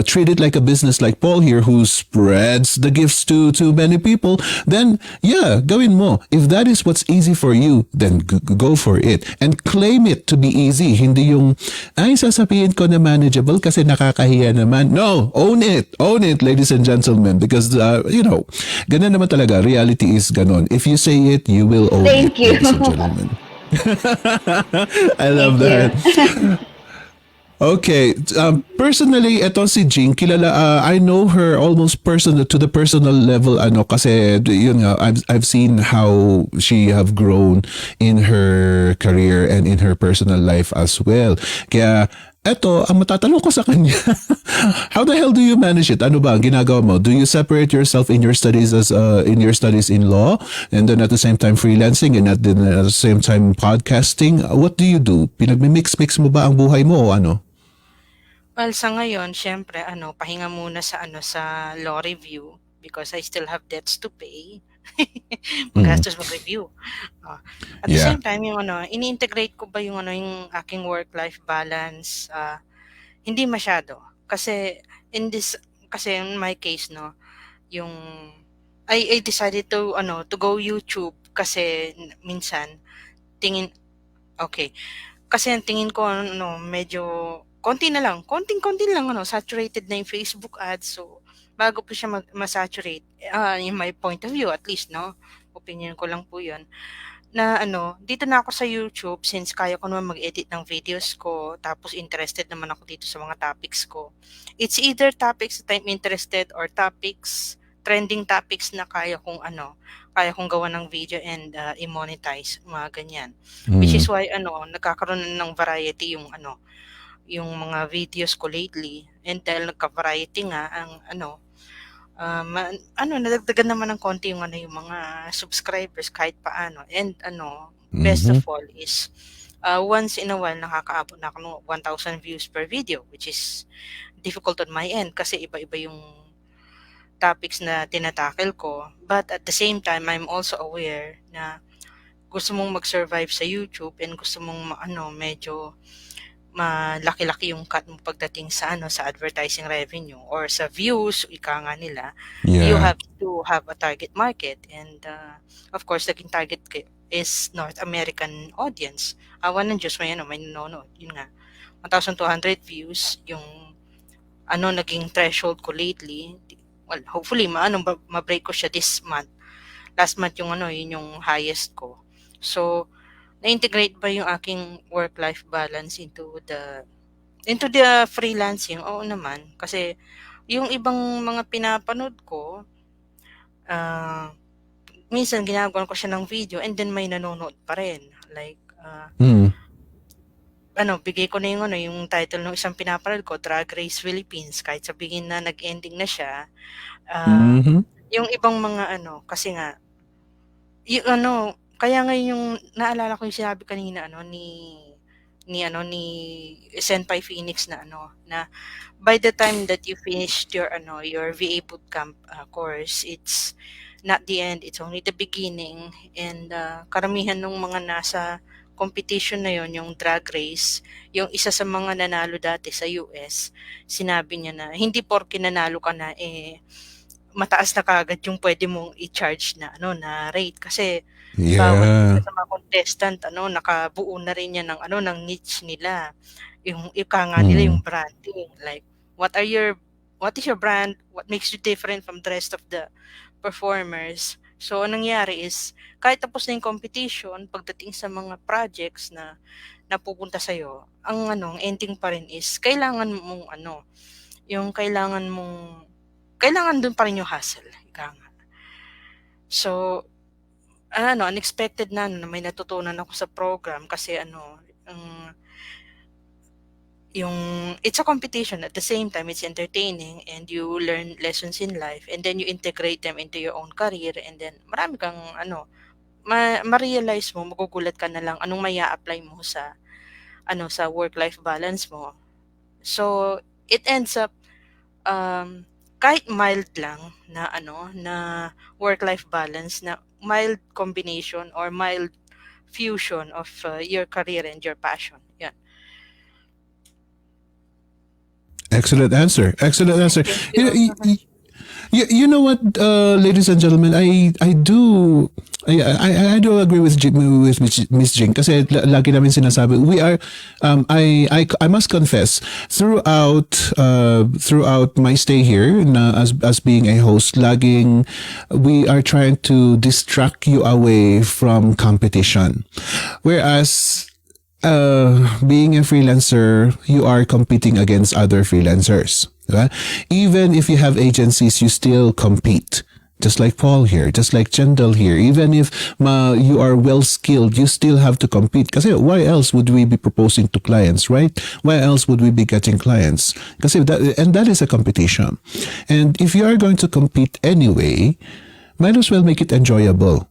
treat it like a business like Paul here who spreads the gifts to many people, then yeah, gawin mo. If that is what's easy for you, then go for it and claim it to be easy. Hindi yung sasabihin ko na manageable kasi nakakahiya naman. No, own it, ladies and gentlemen, because ganun naman talaga. Reality is ganon. If you say it, you will own Thank it, you. ladies and gentlemen. I love that. Okay, personally, eto si Jean, kilala, I know her almost to the personal level, kasi yun nga, I've seen how she have grown in her career and in her personal life as well. Kaya, eto, ang matatanong ko sa kanya, how the hell do you manage it? Ano ba ang ginagawa mo? Do you separate yourself in your studies in law, and then at the same time freelancing, and at the same time podcasting? What do you do? Pinagmi-mix mo ba ang buhay mo o ano? Well, sa ngayon, syempre, pahinga muna sa law review because I still have debts to pay. Magastos mag-review. At the Yeah. same time, yung ini-integrate ko ba yung yung aking work-life balance? Hindi masyado. Kasi kasi in my case, yung I decided to go YouTube kasi minsan okay. Kasi ang tingin ko medyo konting-konti lang saturated na yung Facebook ads. So bago po siya ma-saturate, in my point of view at least, opinion ko lang po 'yun. Na dito na ako sa YouTube since kaya ko naman mag-edit ng videos ko, tapos interested naman ako dito sa mga topics ko. It's either topics that I'm interested or trending topics na kaya kong gawa ng video and i-monetize, mga ganyan. Which is why nagkakaroon ng variety yung mga videos ko lately. And dahil nagka-variety nga ang nadagdagan naman ng konti yung yung mga subscribers kahit paano. And best of all is once in a while nakakaabot na ako ng 1,000 views per video, which is difficult on my end kasi iba-iba yung topics na tinatackle ko. But at the same time, I'm also aware na gusto mong mag-survive sa YouTube and gusto mong medyo malaki-laki yung cut mo pagdating sa sa advertising revenue or sa views, ika nga nila. You have to have a target market, and of course naging target is North American audience. Awan ng Diyos, may nanonood. Yun nga, 1,200 views yung naging threshold ko lately. Well, hopefully ma-break ko siya this month. Last month yung yun yung highest ko. So na-integrate ba yung aking work-life balance into the freelancing? Oo naman. Kasi yung ibang mga pinapanood ko, minsan ginagawa ko siya ng video and then may nanonood pa rin. Like, bigay ko na yung title ng isang pinapanood ko, Drag Race Philippines, kahit sabihin na nag-ending na siya. Yung ibang mga kasi nga, yung kaya nga yung naalala ko yung sinabi kanina ni Senpai Phoenix na na by the time that you finished your VA bootcamp course, it's not the end, it's only the beginning. And karamihan ng mga nasa competition na yon, yung drag race, yung isa sa mga nanalo dati sa US, sinabi niya na hindi porke nanalo ka na mataas na kagad yung pwede mong i-charge na na rate kasi bawat isa sa mga contestant nakabuo na rin yan ng niche nila, yung ika nga nila yung branding, like what is your brand, what makes you different from the rest of the performers. So anong nangyari is kahit tapos na yung competition, pagdating sa mga projects na napupunta sa'yo, ang ending pa rin is kailangan mong kailangan dun pa rin yung hustle. Ika nga. So, unexpected na may natutunan ako sa program kasi yung it's a competition at the same time it's entertaining and you learn lessons in life and then you integrate them into your own career and then marami kang ma-realize mo, magugulat ka na lang anong maya-apply mo sa sa work-life balance mo. So it ends up kahit mild lang na na work-life balance, na mild combination or mild fusion of your career and your passion. Yan. Excellent answer. Excellent answer. Thank You, you. you know what, ladies and gentlemen, I do agree with with Miss Jing kasi lagi namin sinasabi we are I must confess throughout my stay here na as being a host, laging we are trying to distract you away from competition, whereas being a freelancer, you are competing against other freelancers. Diba? Even if you have agencies, you still compete. Just like Paul here, just like Jendel here. Even if you are well skilled, you still have to compete. Kasi why else would we be proposing to clients, right? Why else would we be getting clients? Kasi that is a competition. And if you are going to compete anyway, might as well make it enjoyable.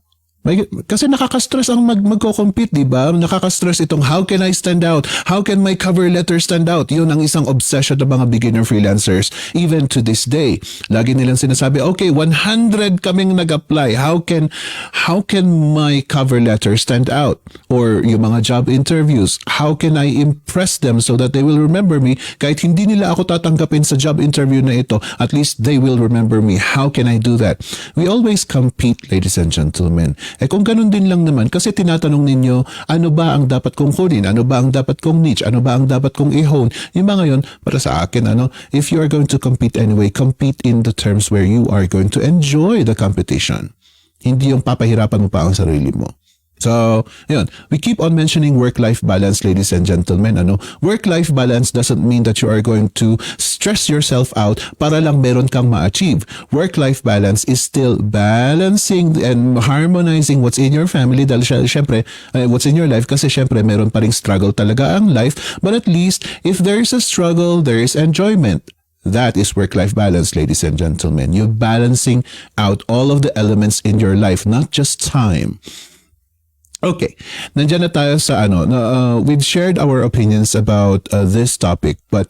Kasi nakaka-stress ang magko-compete, di ba? Nakaka-stress itong how can I stand out? How can my cover letter stand out? Yun ang isang obsession ng mga beginner freelancers even to this day. Lagi nilang sinasabi, okay, 100 kaming nag-apply. How can my cover letter stand out? Or yung mga job interviews, how can I impress them so that they will remember me? Kahit hindi nila ako tatanggapin sa job interview na ito, at least they will remember me. How can I do that? We always compete, ladies and gentlemen. Kung ganun din lang naman, kasi tinatanong ninyo, ano ba ang dapat kong kunin? Ano ba ang dapat kong niche? Ano ba ang dapat kong i-hone? Yung mga yun, para sa akin, if you are going to compete anyway, compete in the terms where you are going to enjoy the competition. Hindi yung papahirapan mo pa ang sarili mo. So, yun. We keep on mentioning work-life balance, ladies and gentlemen. Work-life balance doesn't mean that you are going to stress yourself out para lang meron kang ma-achieve. Work-life balance is still balancing and harmonizing what's in your family dahil syempre, what's in your life kasi syempre meron pa ring struggle talaga ang life. But at least, if there is a struggle, there is enjoyment. That is work-life balance, ladies and gentlemen. You're balancing out all of the elements in your life, not just time. Okay, nandiyan na tayo sa we've shared our opinions about this topic, but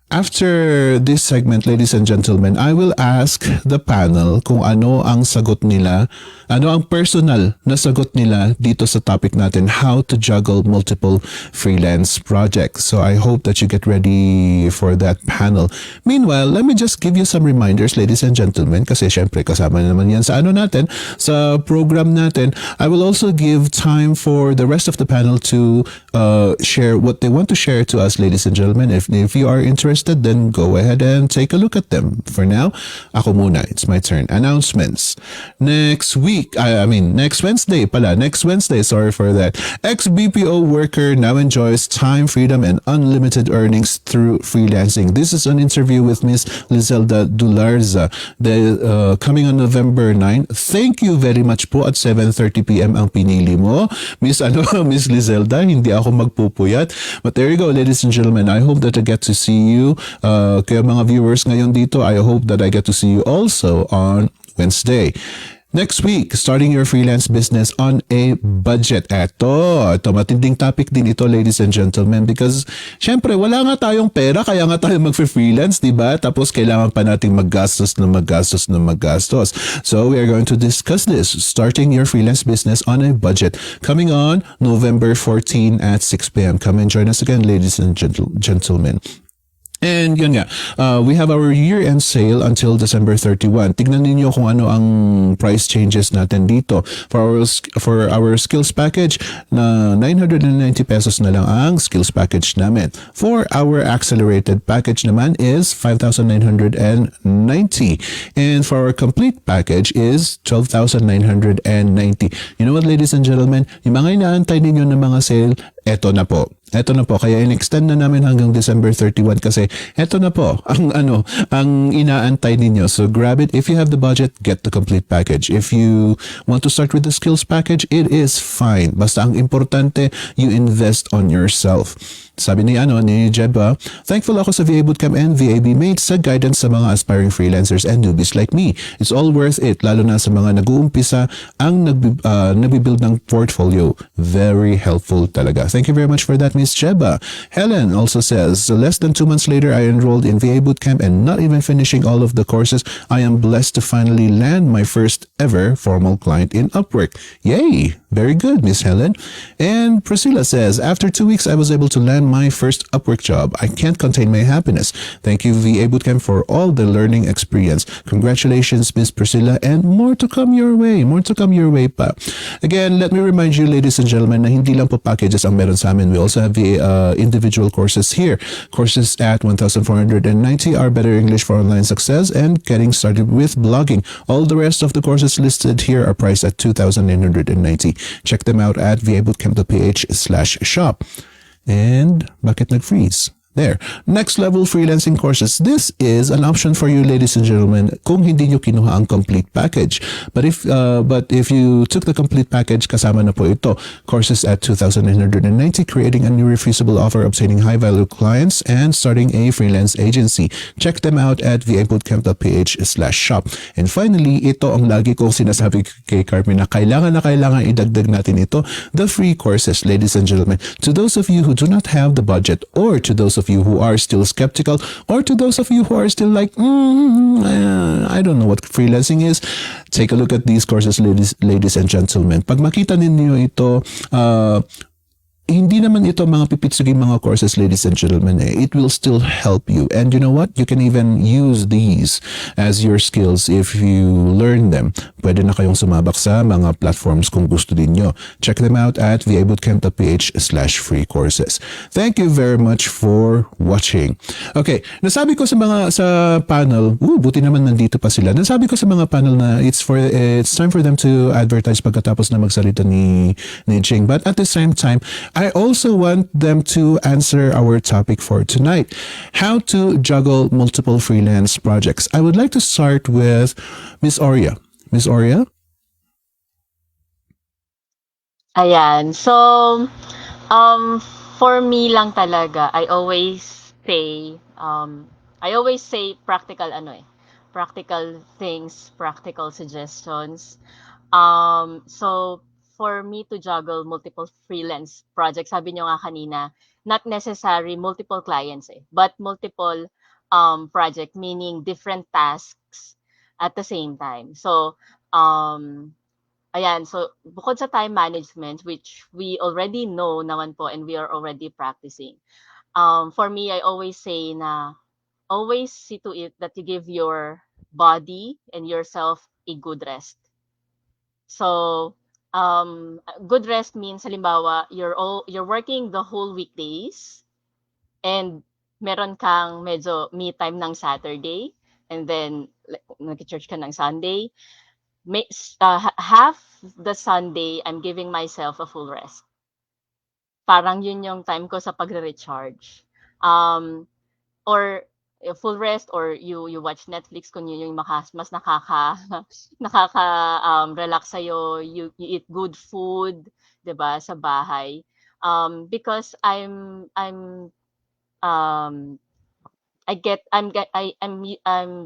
after this segment, ladies and gentlemen, I will ask the panel kung ano ang sagot nila, ano ang personal na sagot nila dito sa topic natin, how to juggle multiple freelance projects. So I hope that you get ready for that panel. Meanwhile, let me just give you some reminders, ladies and gentlemen, kasi syempre kasama naman yan sa natin, sa program natin. I will also give time for the rest of the panel to share what they want to share to us, ladies and gentlemen. If you are interested, then go ahead and take a look at them. For now, ako muna. It's my turn. Announcements. Next Wednesday, sorry for that. Ex-BPO worker now enjoys time, freedom, and unlimited earnings through freelancing. This is an interview with Miss Lizelda Dularza. Coming on November 9. Thank you very much po at 7:30 p.m. ang pinili mo. Miss Lizelda, hindi ako magpupuyat. But there you go, ladies and gentlemen. I hope that I get to see you. Kaya mga viewers ngayon dito, I hope that I get to see you also on Wednesday. Next week, starting your freelance business on a budget. Ito, matinding topic din ito, ladies and gentlemen, because syempre, wala nga tayong pera, kaya nga tayo mag-freelance, diba? Tapos kailangan pa nating maggastos. So we are going to discuss this, starting your freelance business on a budget, coming on November 14 at 6 p.m. Come and join us again, ladies and gentlemen. And yun nga, we have our year-end sale until December 31. Tignan niyo kung ano ang price changes natin dito. For our skills package, na 990 pesos na lang ang skills package namin. For our accelerated package naman is 5,990. And for our complete package is 12,990. You know what, ladies and gentlemen? Yung mga inaantay ninyo ng mga sale, Eto na po. Eto na po. Kaya in-extend na namin hanggang December 31 kasi eto na po ang ang inaantay ninyo. So grab it. If you have the budget, get the complete package. If you want to start with the skills package, it is fine. Basta ang importante, you invest on yourself. Sabi ni Jeba, thankful ako sa VA Bootcamp and VAB Mates sa guidance sa mga aspiring freelancers and newbies like me. It's all worth it, lalo na sa mga nag-uumpisa ang nagbibuild ng portfolio. Very helpful talaga. Thank you very much for that, Miss Jeba. Helen also says, less than 2 months later, I enrolled in VA Bootcamp and not even finishing all of the courses, I am blessed to finally land my first ever formal client in Upwork. Yay! Very good, Miss Helen. And Priscilla says, after 2 weeks, I was able to land my first Upwork job. I can't contain my happiness. Thank you, VA Bootcamp, for all the learning experience. Congratulations, Miss Priscilla, and more to come your way. More to come your way pa. Again, let me remind you, ladies and gentlemen, na hindi lang po packages ang meron sa amin. We also have the individual courses here. Courses at 1,490 are Better English for Online Success and Getting Started with Blogging. All the rest of the courses listed here are priced at 2,990. Check them out at vabootcamp.ph/shop. And bakit nag-freeze? There. Next level freelancing courses. This is an option for you, ladies and gentlemen, kung hindi nyo kinuha ang complete package. But if you took the complete package, kasama na po ito. Courses at 2,990, creating an irrefusable offer, obtaining high-value clients, and starting a freelance agency. Check them out at vabootcamp.ph/shop. And finally, ito ang lagi kong sinasabi kay Carmen na kailangan idagdag natin ito, the free courses, ladies and gentlemen. To those of you who do not have the budget, or to those of you who are still skeptical, or to those of you who are still like, I don't know what freelancing is, take a look at these courses, ladies and gentlemen. Pag makita ninyo ito, hindi naman ito mga pipitsuging mga courses, ladies and gentlemen. It will still help you. And you know what? You can even use these as your skills if you learn them. Pwede na kayong sumabak sa mga platforms kung gusto din nyo. Check them out at vabootcamp.ph/free courses. Thank you very much for watching. Okay, nasabi ko sa panel, buti naman nandito pa sila. Nasabi ko sa mga panel na it's time for them to advertise pagkatapos na magsalita ni Ching. But at the same time, I also want them to answer our topic for tonight. How to juggle multiple freelance projects. I would like to start with Miss Oria. Miss Oria? Ayan. So, for me lang talaga, I always say practical practical things, practical suggestions. So for me to juggle multiple freelance projects, sabi nyo nga kanina, not necessary multiple clients but multiple project, meaning different tasks at the same time. So, ayan, so bukod sa time management, which we already know naman po and we are already practicing, for me, I always say na always see to it that you give your body and yourself a good rest. So, good rest means halimbawa you're working the whole weekdays and meron kang medyo me time ng Saturday and then nag-church ka ng Sunday. Half the Sunday I'm giving myself a full rest. Parang yun yung time ko sa pagre-recharge. Or full rest, or you watch Netflix kung yun yung mas relax sa'yo, you eat good food, 'di ba, sa bahay. Because I'm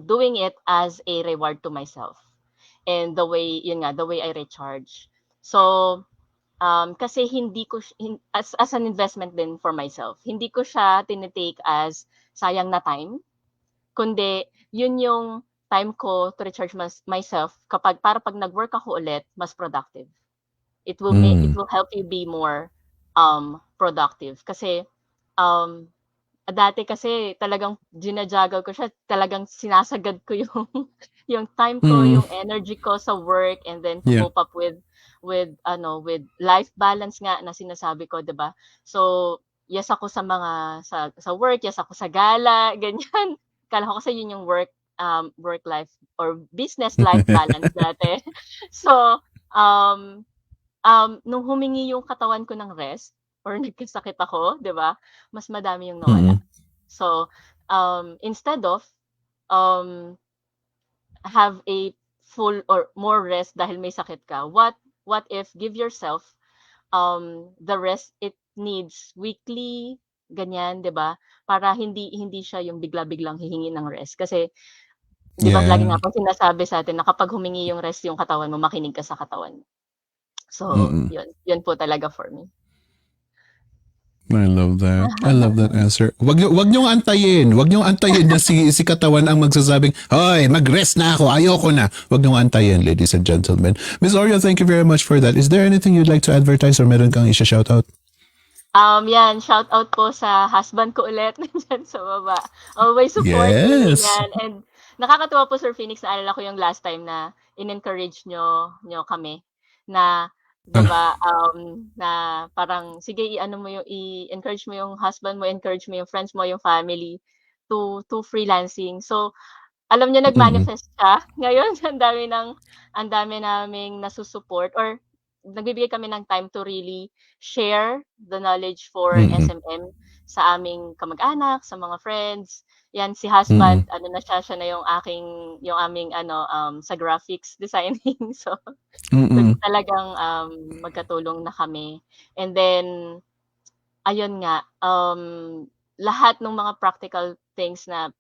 doing it as a reward to myself. And the way I recharge. So, kasi hindi ko as an investment din for myself. Hindi ko siya tinitake as sayang na time, kundi yun yung time ko to recharge myself para pag nag-work ako ulit, mas productive. It will help you be more productive kasi dati kasi talagang ginajuggle ko siya, talagang sinasagad ko yung yung time ko, yung energy ko sa work, and then to cope up with life balance nga na sinasabi ko, 'di ba? So, yes ako sa mga sa work, yes ako sa gala, ganyan. Kala ko kasi yun yung work life or business life balance dati. So, nung humingi yung katawan ko ng rest, or nagkasakit ako, 'di ba? Mas madami yung nawala. Mm-mm. So, instead of um, have a full or more rest dahil may sakit ka, what if give yourself the rest it needs weekly, ganyan, 'di ba? Para hindi siya yung bigla-biglang hihingi ng rest. Kasi 'di ba lagi Yeah. nga pong sinasabi sa'tin na kapag humingi yung rest yung katawan mo, makinig ka sa katawan mo. So, Mm-mm. yun po talaga for me. I love that. I love that answer. Wag niyo antayin. Wag niyo antayin na si katawan ang magsasabing, "Hoy, mag-rest na ako. Ayoko na." Wag niyo antayin, ladies and gentlemen. Miss Oreo, thank you very much for that. Is there anything you'd like to advertise or meron kang i-shout out? Yan, shout out po sa husband ko ulit nandiyan sa baba. Always supporting, Yes. ganyan. And nakakatuwa po Sir Phoenix, naalala ko yung last time na in-encourage nyo kami na 'di ba, na parang sige i-ano mo yung i-encourage mo yung husband mo, encourage mo yung friends mo, yung family to freelancing. So, alam niyo Mm-mm. nag-manifest siya. Ngayon ang dami naming nasu-support or nagbibigay kami ng time to really share the knowledge for Mm-mm. SMM sa aming kamag-anak, sa mga friends. 'Yan si Mm-mm. husband ano na siya na yung aming ano, sa graphics designing. So, Mm-mm. talagang, magkatulong na kami. And then ayun nga, lahat ng mga practical things na,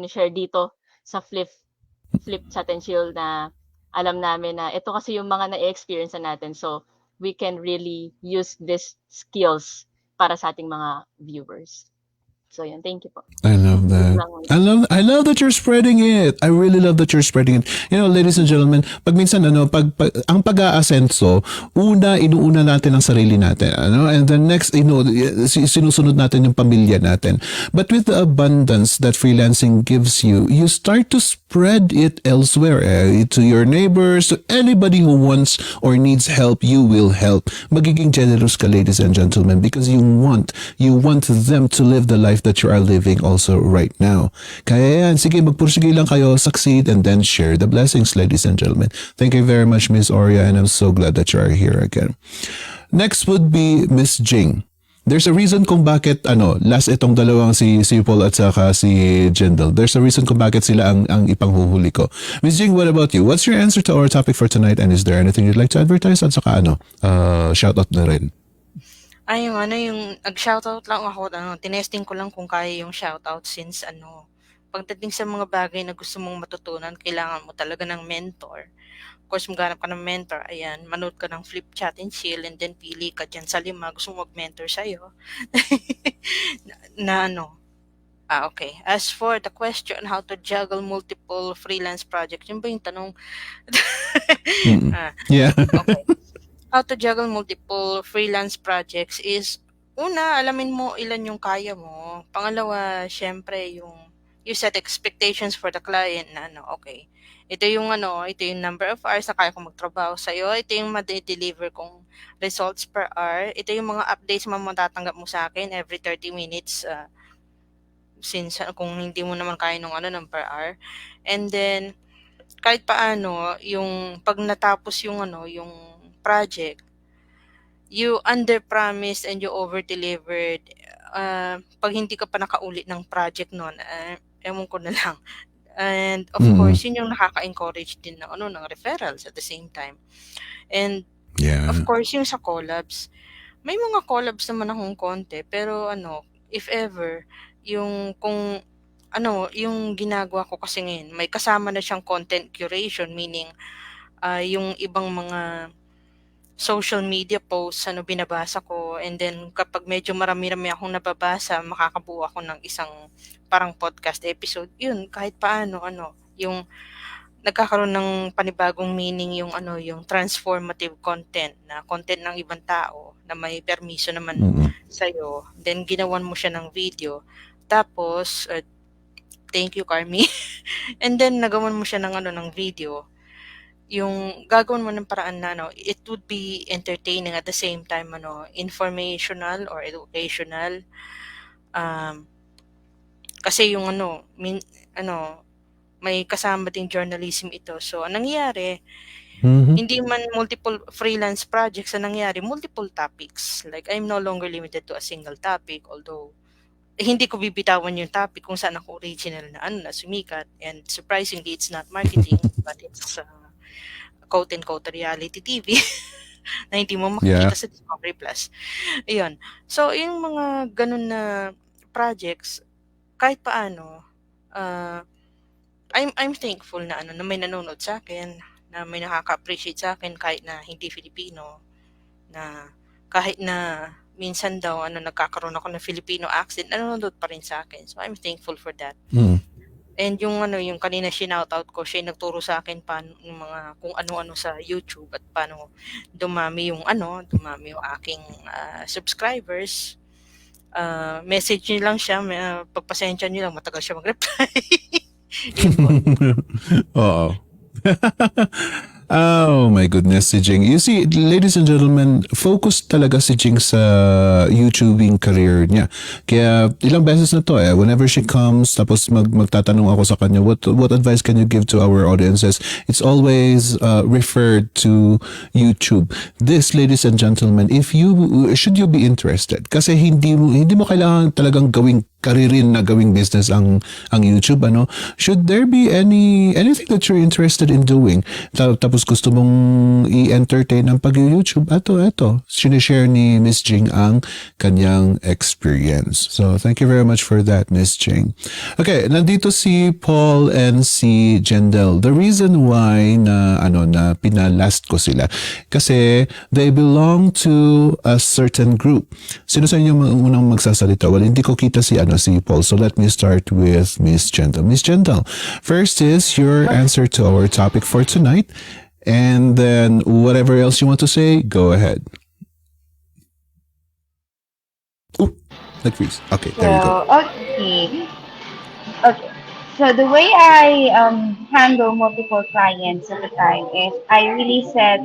share dito sa Flip Chat and Chill na alam namin na ito kasi yung mga na-e-experience na natin. So, we can really use these skills para sa ating mga viewers. So, yun. Thank you po. I love Yun that. lang muna. I love that you're spreading it. I really love that you're spreading it. You know, ladies and gentlemen, pag minsan ang pag-aasenso, inuuna natin ang sarili natin, and the next sinusunod natin yung pamilya natin. But with the abundance that freelancing gives you, you start to spread it elsewhere, to your neighbors, to anybody who wants or needs help, you will help. Magiging generous ka, ladies and gentlemen, because you want them to live the life that you are living also right now. Kaya yan, sige, magpursige lang kayo, succeed, and then share the blessings, ladies and gentlemen. Thank you very much, Miss Oria, and I'm so glad that you are here again. Next would be Miss Jing. There's a reason kung bakit last itong dalawang si Paul at saka si Jindal. There's a reason kung bakit sila ang ipanghuhuli ko. Miss Jing, what about you? What's your answer to our topic for tonight, and is there anything you'd like to advertise at saka shout out na rin? Ay, yung nag-shoutout lang ako, tinesting ko lang kung kaya yung shoutout since pagdating sa mga bagay na gusto mong matutunan, kailangan mo talaga ng mentor. Of course, maghanap ka ng mentor, ayan, manood ka ng Flip Chat and Chill, and then pili ka dyan sa 5, gusto mong mag-mentor sa'yo. Okay. As for the question, how to juggle multiple freelance projects, yun ba yung tanong? Yeah. Okay. How to juggle multiple freelance projects is, una, alamin mo ilan yung kaya mo. Pangalawa, syempre, you set expectations for the client na okay. Ito yung number of hours na kaya kong magtrabaho sa'yo. Ito yung ma-deliver kong results per hour. Ito yung mga updates na matatanggap mo sa akin every 30 minutes since kung hindi mo naman kaya ng per hour. And then, kahit paano, yung pag natapos yung project, you under-promised and you over-delivered. Pag hindi ka pa nakaulit ng project nun, ewan ko na lang. And of course, yun yung nakaka-encourage din ng referrals at the same time. And Yeah. of course, yung sa collabs, may mga collabs naman akong konti, pero if ever, yung yung ginagawa ko kasi ngayon, may kasama na siyang content curation, meaning yung ibang mga social media posts, binabasa ko, and then kapag medyo marami-rami akong nababasa, makakabuo ako ng isang parang podcast episode. Yun, kahit paano, yung nagkakaroon ng panibagong meaning yung transformative content na content ng ibang tao na may permiso naman sa'yo. Then, ginawan mo siya ng video. Tapos, thank you, Carmi. And then, nagawan mo siya ng video. Yung gagawin mo ng paraan na it would be entertaining at the same time informational or educational, kasi yung may kasama ding journalism ito. So anong nangyayari, Mhm. Hindi man multiple freelance projects ang nangyari, multiple topics. Like, I'm no longer limited to a single topic, although hindi ko bibitawan yung topic kung saan ako original na ano na sumikat, and surprisingly it's not marketing but it's quote unquote reality TV na hindi mo Yeah. makikita sa Discovery Plus. Ayun. So yung mga ganun na projects kahit paano uh, I'm thankful na ano na may nanonood sa akin, na may nakaka-appreciate sa akin kahit na hindi Filipino, na kahit na minsan daw ano nagkakaroon ako ng Filipino accent, nanonood pa rin sa akin. So I'm thankful for that. Mm. And yung ano, yung kanina shoutout ko, siya yung nagturo sa akin paano yung mga kung ano-ano sa YouTube at paano dumami yung aking subscribers. Message niyo lang siya, pagpasensya niyo lang, matagal siya mag-reply. Yun po. Oo. Oh my goodness, si Jing. You see, ladies and gentlemen, focus talaga si Jing sa YouTubing career niya. Kaya ilang beses na to whenever she comes, tapos magtatanong ako sa kanya, what advice can you give to our audiences? It's always referred to YouTube. This, ladies and gentlemen, should you be interested, kasi hindi mo kailangan talagang gawing karirin na gawing business ang YouTube, ano? Should there be anything that you're interested in doing, tapos gusto mong i-entertain ang pag-YouTube, eto, sinishare ni Miss Jing ang kanyang experience. So, thank you very much for that, Miss Jing. Okay, nandito si Paul and si Jendel. The reason why na pinalast ko sila, kasi they belong to a certain group. Sino sa inyo unang magsasalita? Well, hindi ko kita si Paul. So let me start with Miss Jendel. Miss Jendel, first is your answer to our topic for tonight, and then whatever else you want to say, go ahead. Ooh, nag-freeze. Okay, there you go. Okay. So the way I handle multiple clients at a time is I really set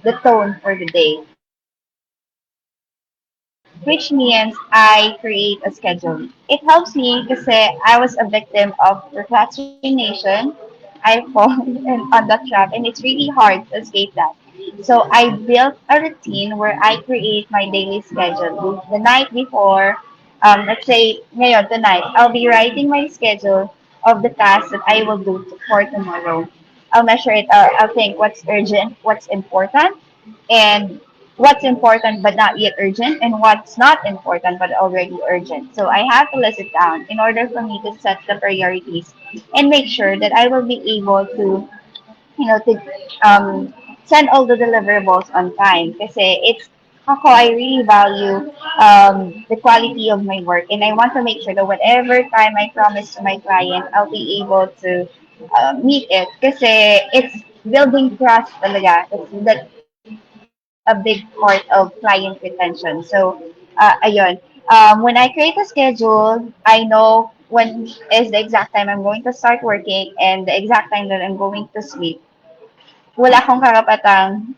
the tone for the day, which means I create a schedule. It helps me because I was a victim of procrastination. I fall on that trap, and it's really hard to escape that. So I built a routine where I create my daily schedule. The night before, let's say ngayon, tonight, I'll be writing my schedule of the tasks that I will do for tomorrow. I'll measure it. I'll think what's urgent, what's important, and what's important but not yet urgent, and what's not important but already urgent. So I have to list it down in order for me to set the priorities and make sure that I will be able to, to send all the deliverables on time. Kasi it's ako, I really value the quality of my work, and I want to make sure that whatever time I promise to my client, I'll be able to meet it. Kasi it's building trust talaga. That's a big part of client retention. So, ayun. When I create a schedule, I know when is the exact time I'm going to start working and the exact time that I'm going to sleep. Wala akong karapatang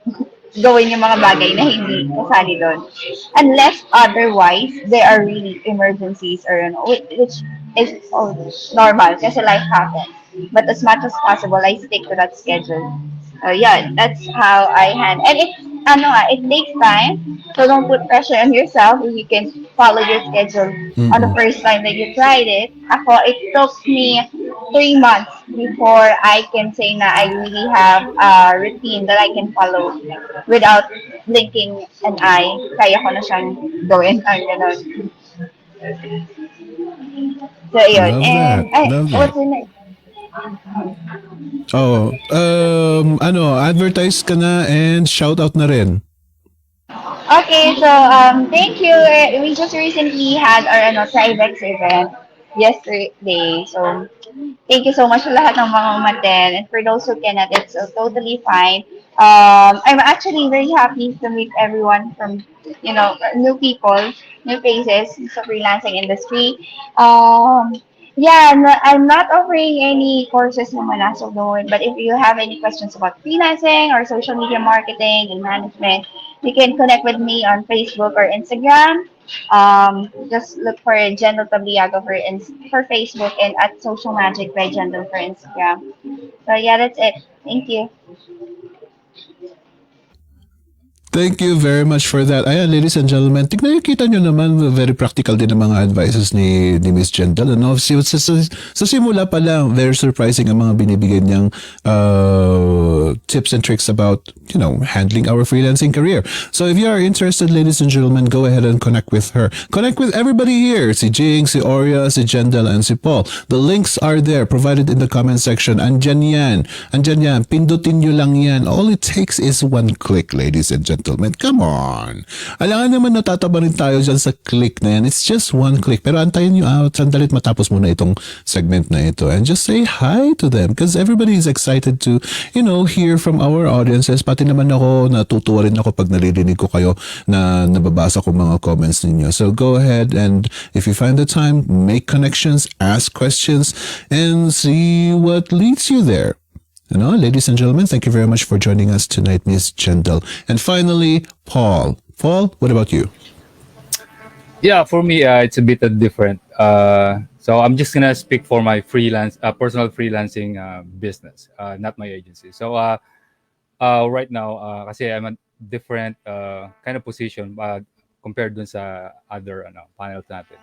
gawin yung mga bagay na hindi kasali doon. Unless otherwise, there are really emergencies or which is normal kasi life happens. But as much as possible, I stick to that schedule. Yeah, that's how I handle. And it takes time. So don't put pressure on yourself if you can follow your schedule on the Mm-mm. first time that you tried it. It took me 3 months before I can say na I really have a routine that I can follow without blinking an eye. Kaya ko na siyang gawin. Ganon. So, yun. Love that. And, Love that. what's the next? Oh, advertise ka na and shout out na rin. Okay, so thank you. We just recently had our Tribex event yesterday. So thank you so much sa lahat ng mga umaten. And for those who cannot, it's totally fine. I'm actually very happy to meet everyone from, new people, new faces sa freelancing industry. Yeah, no, I'm not offering any courses naman as of the moment, but if you have any questions about freelancing or social media marketing and management, you can connect with me on Facebook or Instagram. Just look for Jendel Tabliago for Facebook, and at Social Magic by Jendel for Instagram. So yeah, that's it. Thank you. Thank you very much for that. Ayan, ladies and gentlemen, kita nyo naman, very practical din ang mga advices ni Miss Jendal. Ano? Sa simula pa lang, very surprising ang mga binibigay niyang tips and tricks about, handling our freelancing career. So if you are interested, ladies and gentlemen, go ahead and connect with her. Connect with everybody here. Si Jing, si Oria, si Jendal, and si Paul. The links are there, provided in the comment section. Andyan yan. Pindutin nyo lang yan. All it takes is one click, ladies and gentlemen. Come on. Alangan naman natataba rin tayo dyan sa click na yan. It's just one click. Pero antayin nyo out. Sandalit matapos muna itong segment na ito. And just say hi to them. Because everybody is excited to, hear from our audiences. Pati naman ako, natutuwa rin ako pag naririnig ko kayo na nababasa ko mga comments ninyo. So go ahead and if you find the time, make connections, ask questions, and see what leads you there. Ladies and gentlemen, thank you very much for joining us tonight, Miss Jendal. And finally, Paul. Paul, what about you? Yeah, for me, it's a bit different. So I'm just gonna speak for my personal freelancing business, not my agency. So right now, kasi I'm a different kind of position compared dun sa other panels natin.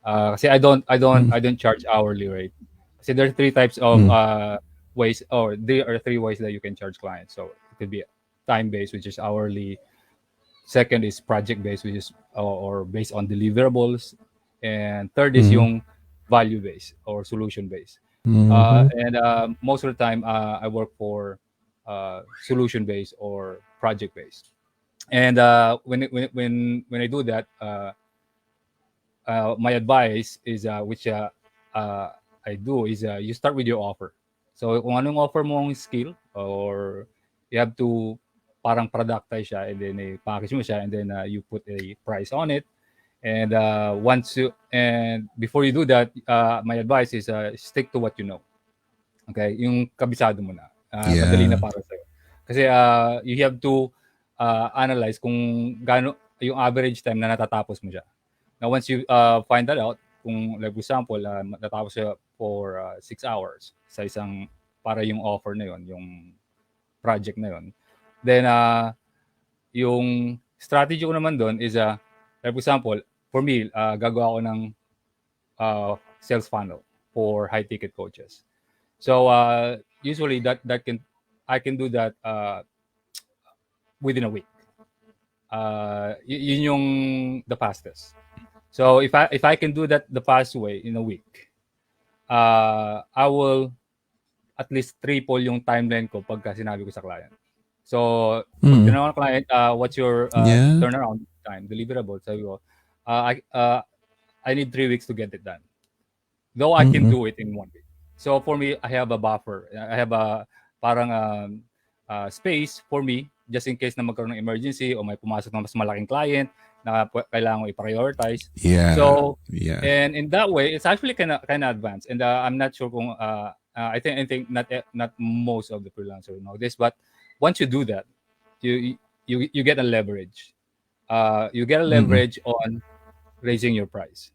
Kasi I don't charge hourly rate. Kasi there are three types of ways, or there are three ways that you can charge clients. So it could be time-based, which is hourly. Second is project-based, which is or based on deliverables. And third is yung value-based or solution-based. And most of the time, I work for solution-based or project-based. And when I do that, my advice is which I do is you start with your offer. So kung anong offer mong skill, or you have to parang productize siya, and then package mo siya, and then you put a price on it. And before you do that, my advice is stick to what you know. Okay, yung kabisado mo na. Madali na para sa'yo. Kasi you have to analyze kung gaano yung average time na natatapos mo siya. Now once you find that out, kung like for example, natapos siya for 6 hours sa isang, para yung offer na yon, yung project na yon, then yung strategy ko naman doon is like for example, for me, gagawa ko ng sales funnel for high ticket coaches. So usually I can do that within a week. Yun yung the fastest. So if I can do that the fast way in a week, I will at least triple yung timeline ko pagka sinabi ko sa client. So pag tinanong ng client, what's your turnaround time, deliverable? Sabi ko, I need 3 weeks to get it done. Though I can do it in 1 week. So for me, I have a buffer. I have a parang space for me just in case na magkaroon ng emergency o may pumasok na mas malaking client na kailangan ko i-prioritize. So and in that way, it's actually kind of advanced. And I'm not sure kung I think not most of the freelancers know this, but once you do that, you get a leverage. You get a leverage on raising your price.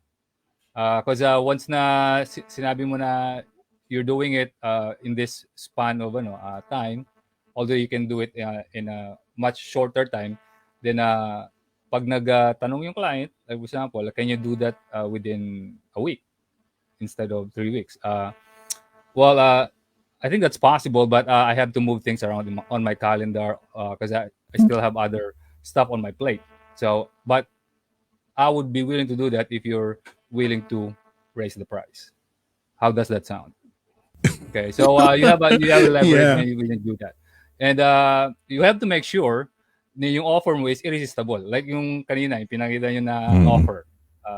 Because once na sinabi mo na you're doing it in this span of time, although you can do it in a much shorter time, then pag nagtanong yung client, like for example, can you do that within a week instead of 3 weeks? Well, I think that's possible, but I have to move things around on my calendar because I still have other stuff on my plate. So, but I would be willing to do that if you're willing to raise the price. How does that sound? Okay, so you have a leverage when you do that, and you have to make sure na yung offer mo is irresistible. Like yung kanina, yung pinakita nyo na offer,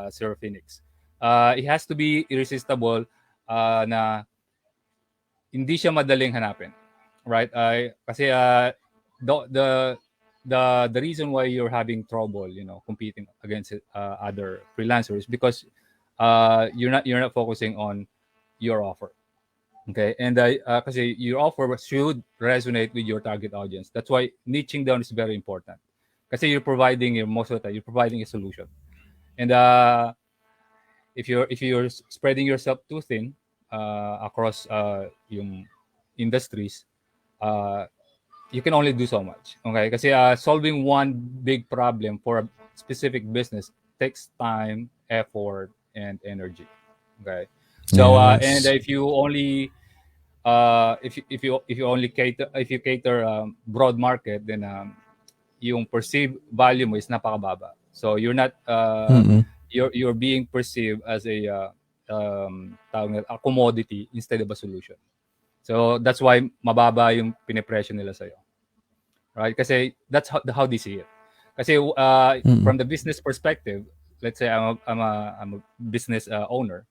Sir Phoenix. It has to be irresistible na hindi siya madaling hanapin, right? Kasi the reason why you're having trouble, competing against other freelancers because you're not focusing on your offer. Okay, and kasi your offer should resonate with your target audience. That's why niching down is very important. Kasi most of the time you're providing a solution, and if you're spreading yourself too thin across yung industries, you can only do so much. Okay, kasi solving one big problem for a specific business takes time, effort, and energy. Okay, so and Yes. if you only if you only cater broad market, then yung perceived value mo is napakababa. So you're not Mm-mm. you're being perceived as tawag nila, a commodity instead of a solution. So that's why mababa yung pinepresyo nila sa'yo. Right? Kasi that's how they see it. Kasi from Mm-mm. the business perspective, let's say I'm a business owner,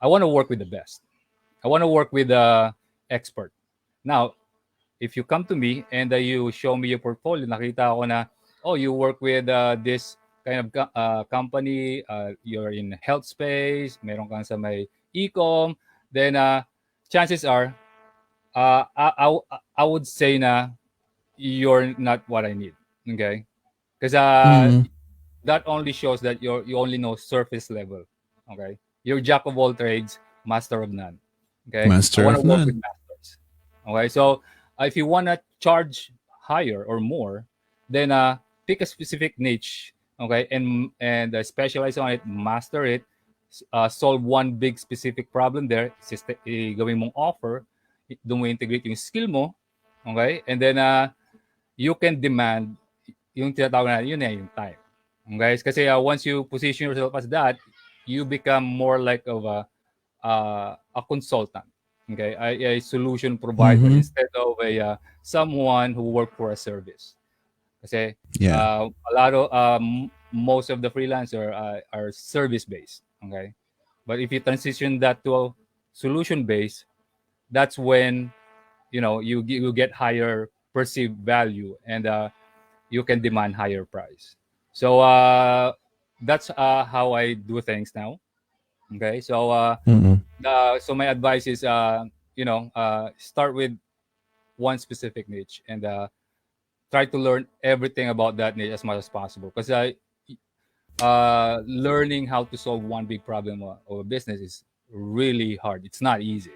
I want to work with the best. I want to work with the expert. Now, if you come to me and you show me your portfolio, nakita ko na, oh, you work with this kind of company, you're in health space, meron kang sa may e-com, then chances are, I would say na you're not what I need. Okay? Because Mm-mm. that only shows that you only know surface level. Okay? You're jack of all trades, master of none. Okay? I Master want to of work with none. masters. Okay? So if you want to charge higher or more, then pick a specific niche. Okay? And specialize on it, master it, solve one big specific problem there, gawin mong offer, doon mo integrate yung skill mo. Okay? And then you can demand yung tinatawag na yun yung time. Guys, kasi once you position yourself as that, you become more like of a consultant, okay, a solution provider Mm-hmm. instead of a someone who work for a service. Kasi Yeah. a lot of most of the freelancer are service based, okay. But if you transition that to a solution based, that's when you get higher perceived value and you can demand higher price. So that's how I do things now. Okay, so Mm-mm. so my advice is start with one specific niche and try to learn everything about that niche as much as possible. Because learning how to solve one big problem of a business is really hard. It's not easy.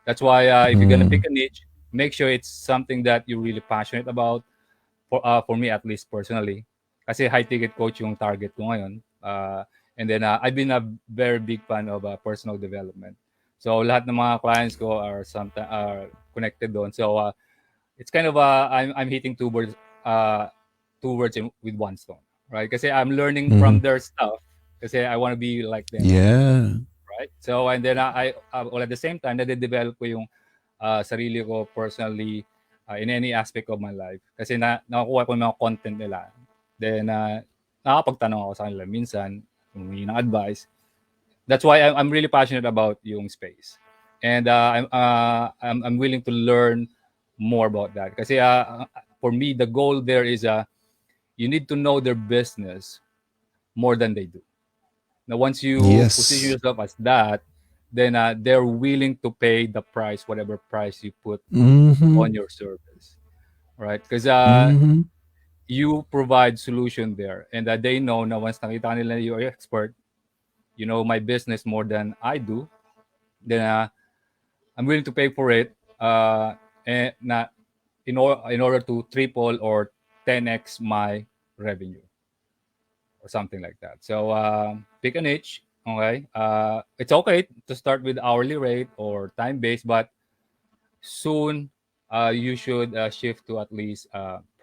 That's why if you're gonna pick Mm. a niche, make sure it's something that you're really passionate about. For me at least personally, kasi high ticket coach yung target ko ngayon. And then I've been a very big fan of personal development. So lahat ng mga clients ko are connected doon. So it's kind of I'm hitting two birds with one stone, right? Kasi I'm learning from Mm-hmm. their stuff. Kasi I want to be like them, Yeah. right? So and then well, at the same time, nade-develop ko yung sarili ko personally in any aspect of my life. Kasi nakakuha ko yung mga content nila. Then nakapagtanong ako sa kanila minsan, humingi ng advice. That's why I'm really passionate about yung space. And I'm willing to learn more about that. Kasi for me, the goal there is you need to know their business more than they do. Now, once you position Yes. yourself as that, then they're willing to pay the price, whatever price you put Mm-hmm. on your service, right? Because Mm-hmm. you provide solution there, and they know na once nakita nila you're expert, you know my business more than I do, then I'm willing to pay for it, and in order to triple or 10x my revenue or something like that. So pick a niche. Okay, it's okay to start with hourly rate or time based, but soon you should shift to at least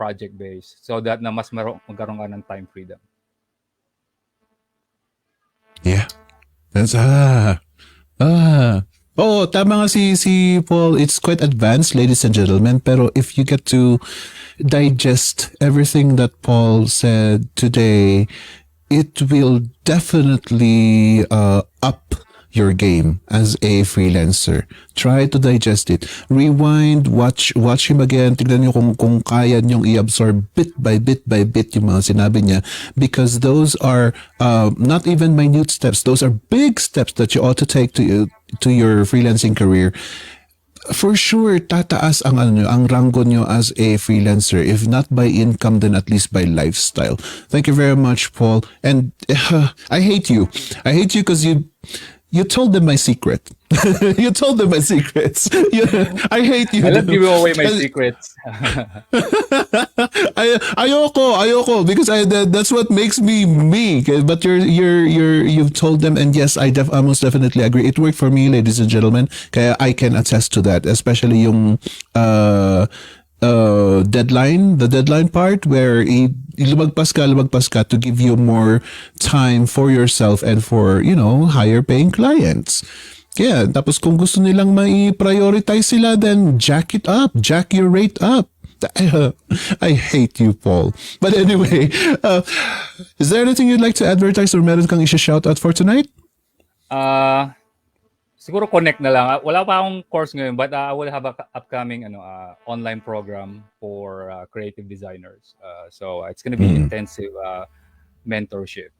project based so that na mas magkaroon ka ng time freedom. Yeah. That's Oh, tama nga si Paul. It's quite advanced, ladies and gentlemen. Pero if you get to digest everything that Paul said today, it will definitely up your game as a freelancer. Try to digest it. Rewind, watch him again. Tignan niyo kung kaya niyong i-absorb bit by bit yung mga sinabi niya, because those are not even minute steps. Those are big steps that you ought to take to your freelancing career. For sure, tataas ang rango nyo as a freelancer. If not by income, then at least by lifestyle. Thank you very much, Paul. And I hate you. I hate you because You told them my secret. You told them my secrets. I hate you. I love giving away my And- secrets. ayoko because that's what makes me. Okay? But you've told them, and yes, I most definitely agree. It worked for me, ladies and gentlemen. Kaya I can attest to that, especially yung the deadline part where lumagpas ka to give you more time for yourself and for, higher paying clients. Yeah, tapos kung gusto nilang mai-prioritize sila, then jack it up, jack your rate up. I hate you, Paul. But anyway, is there anything you'd like to advertise or meron kang i-shout out for tonight? Siguro connect na lang. Wala pa akong course ngayon, but I will have a upcoming online program for creative designers. So it's going to be intensive mentorship,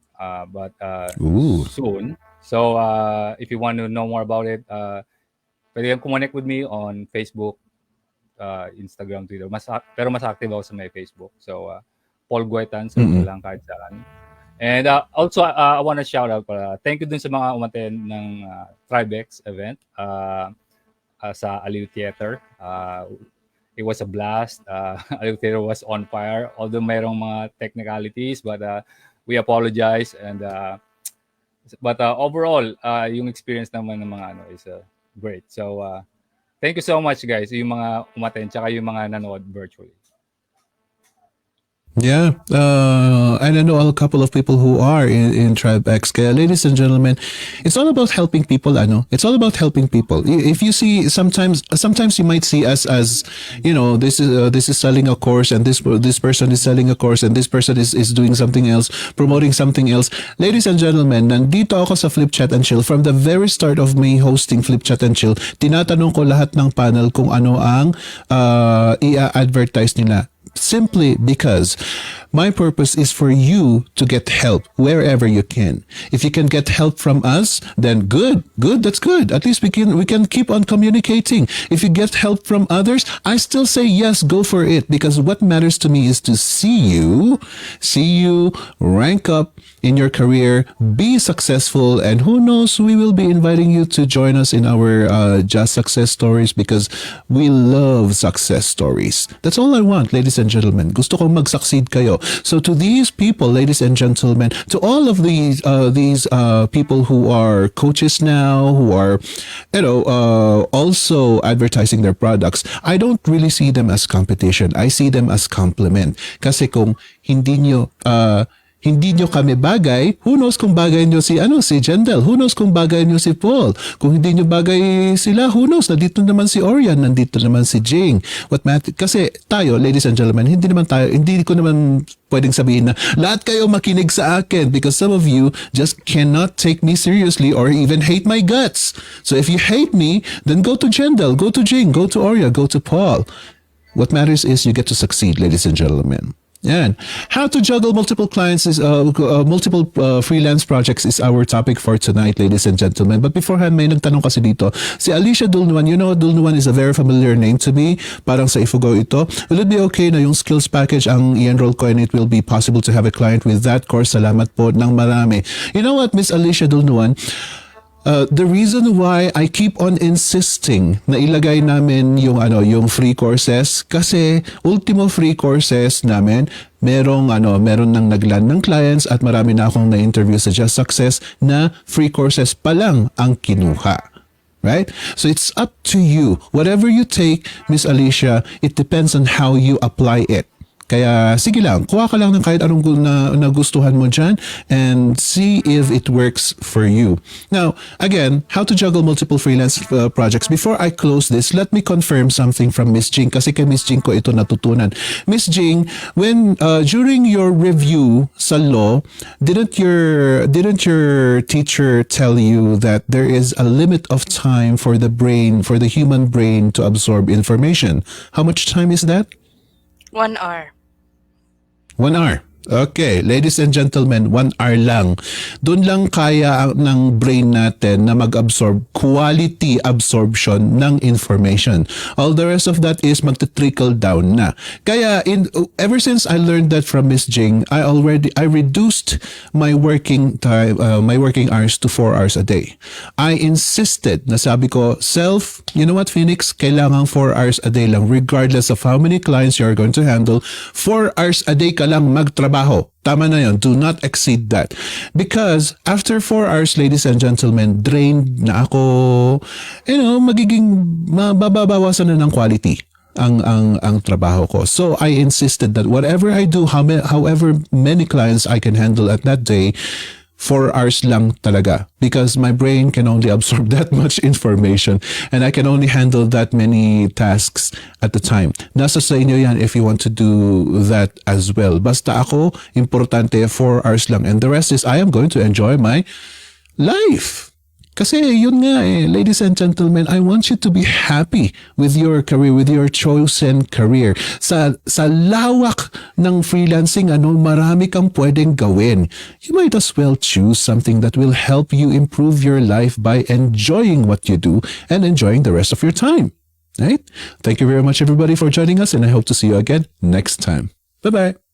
but Ooh. soon. So if you want to know more about it, pwede kang connect with me on Facebook, Instagram, Twitter. Pero mas active ako sa may Facebook. So Paul Guetan, search lang kahit saan. And also, I want to shout out thank you dun sa mga umattend ng Tribex event sa Aliw Theater. It was a blast. Aliw Theater was on fire. Although mayroong mga technicalities, but we apologize. And but overall, yung experience naman ng mga is great. So thank you so much, guys. Yung mga umattend, tsaka yung mga nanood virtually. Yeah, and I know a couple of people who are in Tribe X. Kaya, ladies and gentlemen, it's all about helping people. It's all about helping people. If you see, sometimes you might see us as, this is selling a course, and this person is selling a course, and this person is doing something else, promoting something else. Ladies and gentlemen, nandito ako sa Flip Chat and Chill from the very start of me hosting Flip Chat and Chill. Tinatanong ko lahat ng panel kung ano ang i-advertise nila. Simply because my purpose is for you to get help wherever you can. If you can get help from us, then good, that's good. At least we can keep on communicating. If you get help from others, I still say yes, go for it, because what matters to me is to see you rank up in your career, be successful, and who knows, we will be inviting you to join us in our Just Success Stories, because we love success stories. That's all I want, ladies and gentlemen. Gusto kong mag-succeed kayo. So to these people, ladies and gentlemen, to all of these people who are coaches now, who are also advertising their products, I don't really see them as competition. I see them as compliment. Kasi kung hindi nyo kami bagay, who knows kung bagay nyo si Jendel, who knows kung bagay nyo si Paul, kung hindi nyo bagay sila, who knows, nandito naman si Orion, nandito naman si Jing. Kasi tayo, ladies and gentlemen, hindi ko naman pwedeng sabihin na lahat kayo makinig sa akin, because some of you just cannot take me seriously or even hate my guts. So if you hate me, then go to Jendel, go to Jing, go to Orion, go to Paul. What matters is you get to succeed, ladies and gentlemen. Yan. How to juggle multiple clients is multiple freelance projects is our topic for tonight, ladies and gentlemen. But beforehand, may nagtanong kasi dito. Si Alicia Dulnuan, Dulnuan is a very familiar name to me. Parang sa Ifugo ito. Will it be okay na yung skills package ang i-enroll ko, and it will be possible to have a client with that course? Salamat po ng marami. You know what, Miss Alicia Dulnuan? The reason why I keep on insisting na ilagay namin yung free courses, kasi ultimo free courses namin, merong nang nagland ng clients, at marami na akong na-interview sa Just Success na free courses pa lang ang kinuha. Right? So it's up to you. Whatever you take, Miss Alicia, it depends on how you apply it. Kaya sige lang, kuha ka lang ng kahit anong nagustuhan mo dyan, and see if it works for you. Now, again, how to juggle multiple freelance projects. Before I close this, let me confirm something from Miss Jing, kasi kay Miss Jing ko ito natutunan. Miss Jing, when during your review sa law, didn't your teacher tell you that there is a limit of time for the human brain to absorb information? How much time is that? 1 hour. 1 hour. Okay, ladies and gentlemen, 1 hour lang. Doon lang kaya ng brain natin na mag-absorb quality absorption ng information. All the rest of that is magti-trickle down na. Kaya ever since I learned that from Miss Jing, I reduced my working time, my working hours to 4 hours a day. I insisted na sabi ko, you know what, Phoenix, kailangan 4 hours a day lang regardless of how many clients you are going to handle. 4 hours a day ka lang magtrabaho. Tama na yun. Do not exceed that. Because after 4 hours, ladies and gentlemen, drained na ako. Magiging mababawasan na ng quality ang trabaho ko. So I insisted that whatever I do, however many clients I can handle at that day, 4 hours lang talaga, because my brain can only absorb that much information and I can only handle that many tasks at the time. Nasa sa inyo yan if you want to do that as well. Basta ako, importante 4 hours lang, and the rest is I am going to enjoy my life. Kasi yun nga ladies and gentlemen, I want you to be happy with your career, with your chosen career. Sa lawak ng freelancing, marami kang pwedeng gawin. You might as well choose something that will help you improve your life by enjoying what you do and enjoying the rest of your time. Right? Thank you very much everybody for joining us, and I hope to see you again next time. Bye-bye.